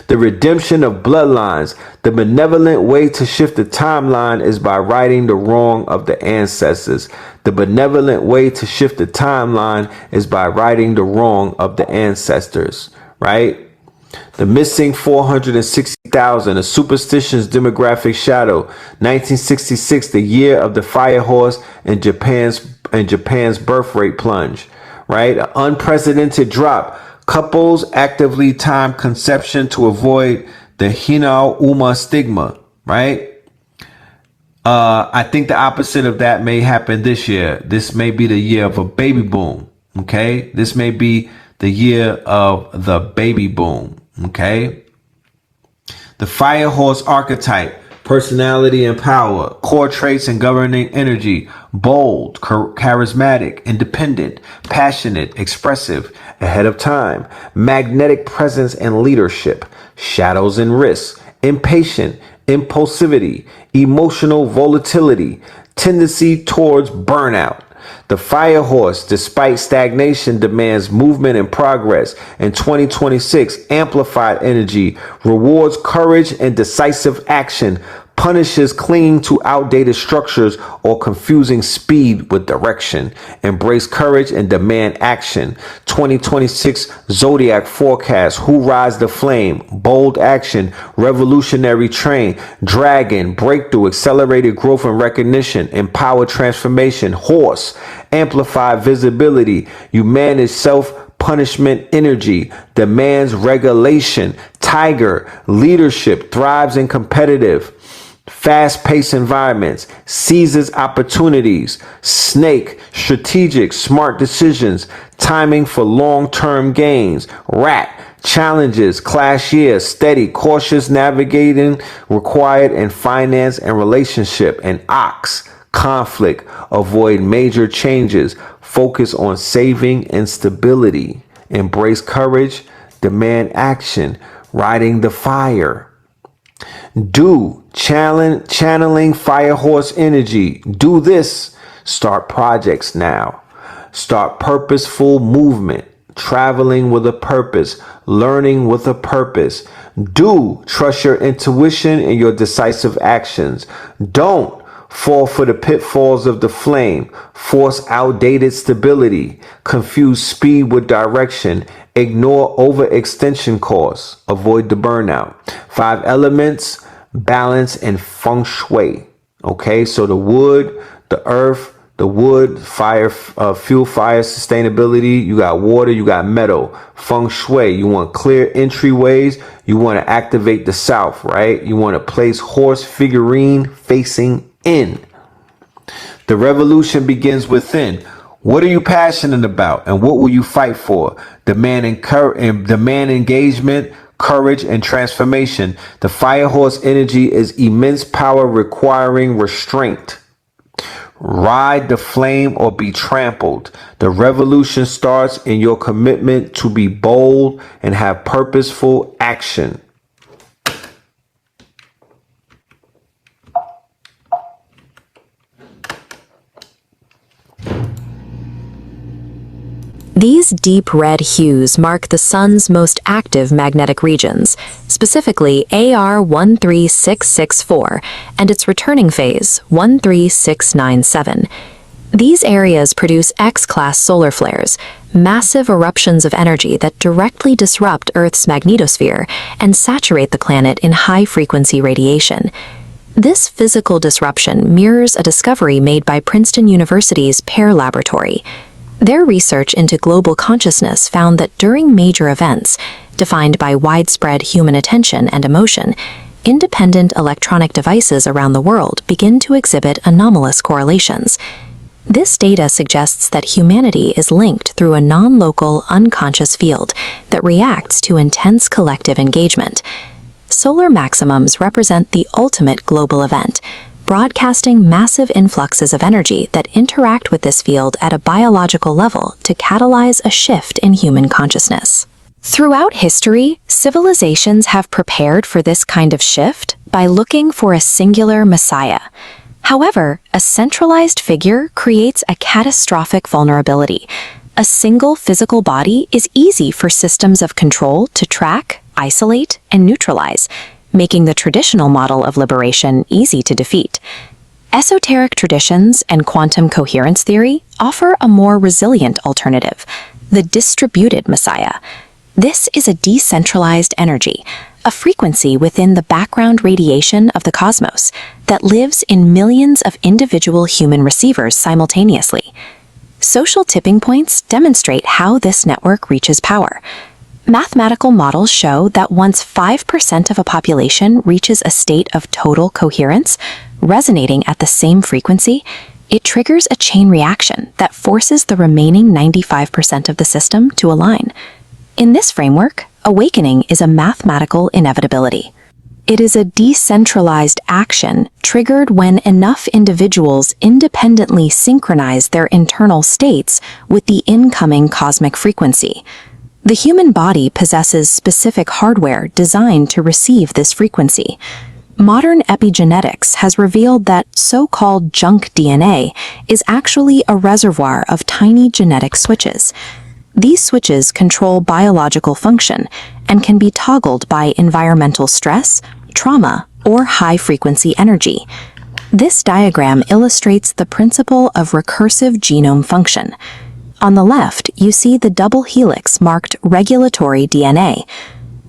The redemption of bloodlines. The benevolent way to shift the timeline is by righting the wrong of the ancestors. The benevolent way to shift the timeline is by righting the wrong of the ancestors, right? The missing 460,000, a superstition's demographic shadow. 1966, the year of the fire horse and Japan's birth rate plunge, right? An unprecedented drop. Couples actively time conception to avoid the Hinau Uma stigma, right? I think the opposite of that may happen this year. This may be the year of a baby boom, okay? This may be the year of the baby boom, okay? The fire horse archetype, personality and power, core traits and governing energy, bold, charismatic, independent, passionate, expressive, ahead of time, magnetic presence and leadership, shadows and risks, impatient, impulsivity, emotional volatility, tendency towards burnout. The fire horse, despite stagnation, demands movement and progress. In 2026, amplified energy rewards courage and decisive action, punishes clinging to outdated structures or confusing speed with direction. Embrace courage and demand action. 2026 Zodiac forecast. Who rides the flame? Bold action. Revolutionary train. Dragon. Breakthrough. Accelerated growth and recognition. Empowered transformation. Horse. Amplified visibility. You manage self-punishment energy. Demands regulation. Tiger. Leadership. Thrives in competitive, fast-paced environments, seizes opportunities. Snake, strategic, smart decisions, timing for long-term gains. Rat, challenges, clash year, steady, cautious navigating required in finance and relationship. And ox, conflict, avoid major changes, focus on saving and stability. Embrace courage, demand action, riding the fire. Do, channeling fire horse energy. Do this. Start projects now. Start purposeful movement. Traveling with a purpose. Learning with a purpose. Do, trust your intuition and your decisive actions. Don't fall for the pitfalls of the flame. Force outdated stability. Confuse speed with direction. Ignore overextension costs. Avoid the burnout. 5 elements, balance, and feng shui. Okay, so the wood, the earth, the wood, fire, fuel, fire, sustainability. You got water, you got metal. Feng shui, you want clear entryways. You want to activate the south, right? You want to place horse figurine facing in. The revolution begins within. What are you passionate about and what will you fight for? Demand engagement, courage, and transformation. The fire horse energy is immense power requiring restraint. Ride the flame or be trampled. The revolution starts in your commitment to be bold and have purposeful action. These deep red hues mark the Sun's most active magnetic regions, specifically AR 13664 and its returning phase 13697. These areas produce X-class solar flares, massive eruptions of energy that directly disrupt Earth's magnetosphere and saturate the planet in high-frequency radiation. This physical disruption mirrors a discovery made by Princeton University's PEAR Laboratory. Their research into global consciousness found that during major events, defined by widespread human attention and emotion, independent electronic devices around the world begin to exhibit anomalous correlations. This data suggests that humanity is linked through a non-local, unconscious field that reacts to intense collective engagement. Solar maximums represent the ultimate global event, broadcasting massive influxes of energy that interact with this field at a biological level to catalyze a shift in human consciousness. Throughout history, civilizations have prepared for this kind of shift by looking for a singular messiah. However, a centralized figure creates a catastrophic vulnerability. A single physical body is easy for systems of control to track, isolate, and neutralize, making the traditional model of liberation easy to defeat. Esoteric traditions and quantum coherence theory offer a more resilient alternative, the distributed messiah. This is a decentralized energy, a frequency within the background radiation of the cosmos that lives in millions of individual human receivers simultaneously. Social tipping points demonstrate how this network reaches power. Mathematical models show that once 5% of a population reaches a state of total coherence, resonating at the same frequency, it triggers a chain reaction that forces the remaining 95% of the system to align. In this framework, awakening is a mathematical inevitability. It is a decentralized action triggered when enough individuals independently synchronize their internal states with the incoming cosmic frequency. The human body possesses specific hardware designed to receive this frequency. Modern epigenetics has revealed that so-called junk DNA is actually a reservoir of tiny genetic switches. These switches control biological function and can be toggled by environmental stress, trauma, or high-frequency energy. This diagram illustrates the principle of recursive genome function. On the left, you see the double helix marked regulatory DNA.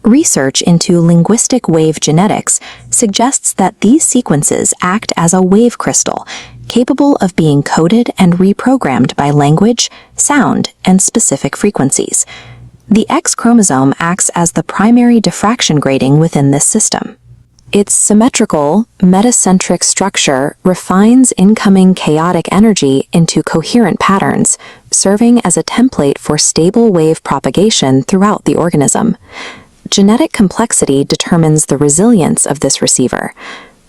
Research into linguistic wave genetics suggests that these sequences act as a wave crystal, capable of being coded and reprogrammed by language, sound, and specific frequencies. The X chromosome acts as the primary diffraction grating within this system. Its symmetrical, metacentric structure refines incoming chaotic energy into coherent patterns, serving as a template for stable wave propagation throughout the organism. Genetic complexity determines the resilience of this receiver.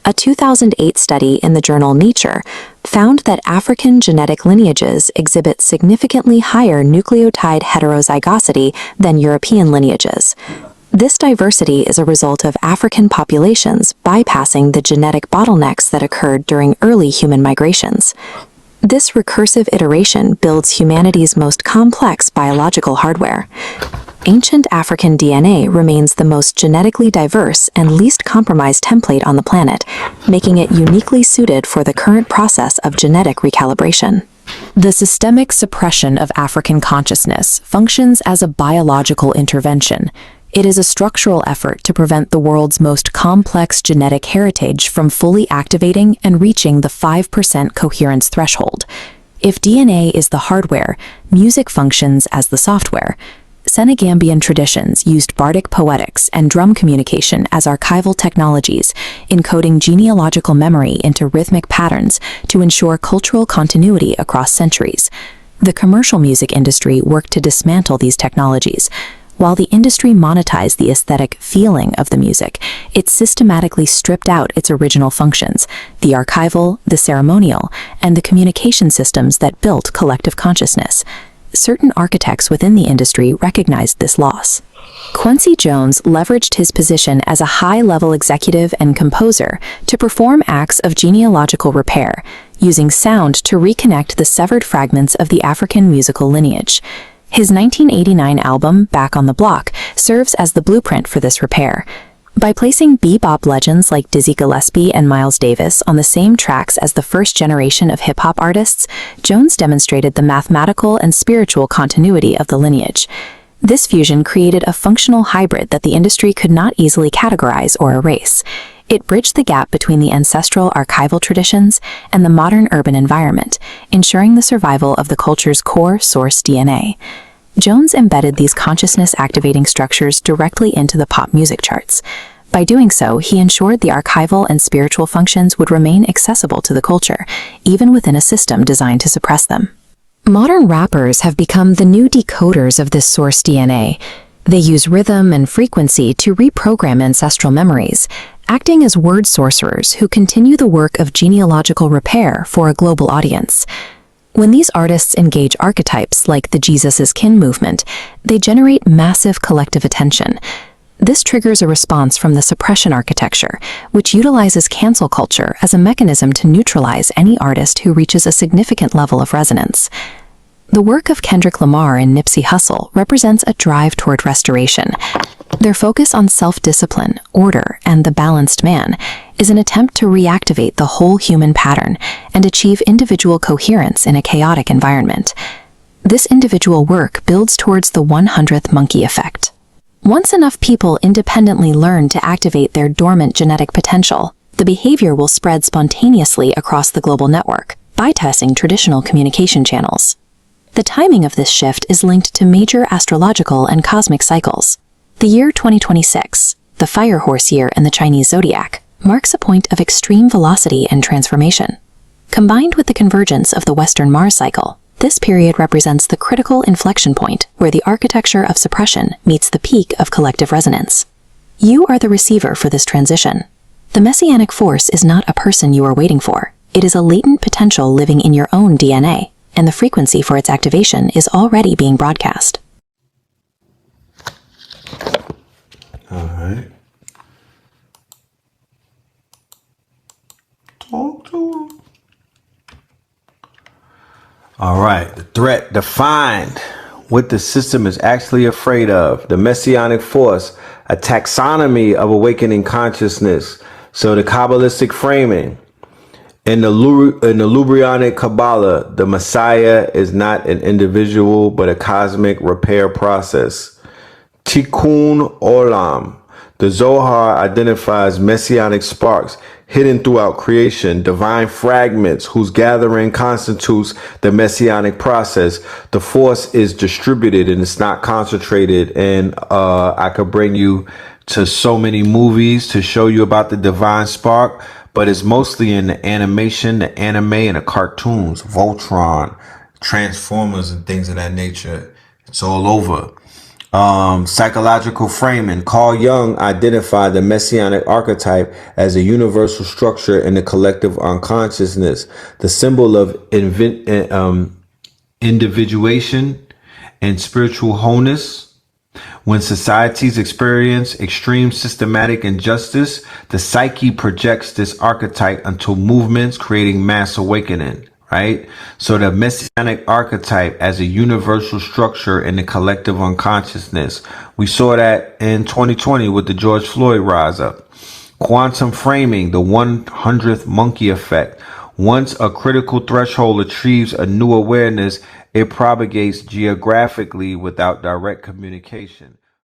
A 2008 study in the journal Nature found that African genetic lineages exhibit significantly higher nucleotide heterozygosity than European lineages. This diversity is a result of African populations bypassing the genetic bottlenecks that occurred during early human migrations. This recursive iteration builds humanity's most complex biological hardware. Ancient African DNA remains the most genetically diverse and least compromised template on the planet, making it uniquely suited for the current process of genetic recalibration. The systemic suppression of African consciousness functions as a biological intervention. It is a structural effort to prevent the world's most complex genetic heritage from fully activating and reaching the 5% coherence threshold. If DNA is the hardware, music functions as the software. Senegambian traditions used bardic poetics and drum communication as archival technologies, encoding genealogical memory into rhythmic patterns to ensure cultural continuity across centuries. The commercial music industry worked to dismantle these technologies. While the industry monetized the aesthetic feeling of the music, it systematically stripped out its original functions, the archival, the ceremonial, and the communication systems that built collective consciousness. Certain architects within the industry recognized this loss. Quincy Jones leveraged his position as a high-level executive and composer to perform acts of genealogical repair, using sound to reconnect the severed fragments of the African musical lineage. His 1989 album, Back on the Block, serves as the blueprint for this repair. By placing bebop legends like Dizzy Gillespie and Miles Davis on the same tracks as the first generation of hip-hop artists, Jones demonstrated the mathematical and spiritual continuity of the lineage. This fusion created a functional hybrid that the industry could not easily categorize or erase. It bridged the gap between the ancestral archival traditions and the modern urban environment, ensuring the survival of the culture's core source DNA. Jones embedded these consciousness-activating structures directly into the pop music charts. By doing so, he ensured the archival and spiritual functions would remain accessible to the culture, even within a system designed to suppress them. Modern rappers have become the new decoders of this source DNA. They use rhythm and frequency to reprogram ancestral memories, acting as word sorcerers who continue the work of genealogical repair for a global audience. When these artists engage archetypes like the Jesus is Kin movement, they generate massive collective attention. This triggers a response from the suppression architecture, which utilizes cancel culture as a mechanism to neutralize any artist who reaches a significant level of resonance. The work of Kendrick Lamar and Nipsey Hussle represents a drive toward restoration. Their focus on self-discipline, order, and the balanced man is an attempt to reactivate the whole human pattern and achieve individual coherence in a chaotic environment. This individual work builds towards the 100th monkey effect. Once enough people independently learn to activate their dormant genetic potential, the behavior will spread spontaneously across the global network, bypassing traditional communication channels. The timing of this shift is linked to major astrological and cosmic cycles. The year 2026, the fire horse year in the Chinese zodiac, marks a point of extreme velocity and transformation. Combined with the convergence of the Western Mars cycle, this period represents the critical inflection point where the architecture of suppression meets the peak of collective resonance. You are the receiver for this transition. The messianic force is not a person you are waiting for. It is a latent potential living in your own DNA, and the frequency for its activation is already being broadcast. All right. Talk to him. All right. The threat defined. What the system is actually afraid of. The messianic force, a taxonomy of awakening consciousness. So the Kabbalistic framing. In the Lubrianic Kabbalah, the Messiah is not an individual, but a cosmic repair process. Tikkun Olam. The Zohar identifies messianic sparks hidden throughout creation, divine fragments whose gathering constitutes the messianic process. The force is distributed and it's not concentrated. And I could bring you to so many movies to show you about the divine spark, but it's mostly in the animation, the anime, and the cartoons, Voltron, Transformers, and things of that nature. It's all over. Psychological framing. Carl Jung identified the messianic archetype as a universal structure in the collective unconsciousness, the symbol of individuation and spiritual wholeness. When societies experience extreme systematic injustice, the psyche projects this archetype until movements, creating mass awakening. Right? So the messianic archetype as a universal structure in the collective unconsciousness. We saw that in 2020 with the George Floyd rise up. Quantum framing, the 100th monkey effect. Once a critical threshold achieves a new awareness, it propagates geographically without direct communication.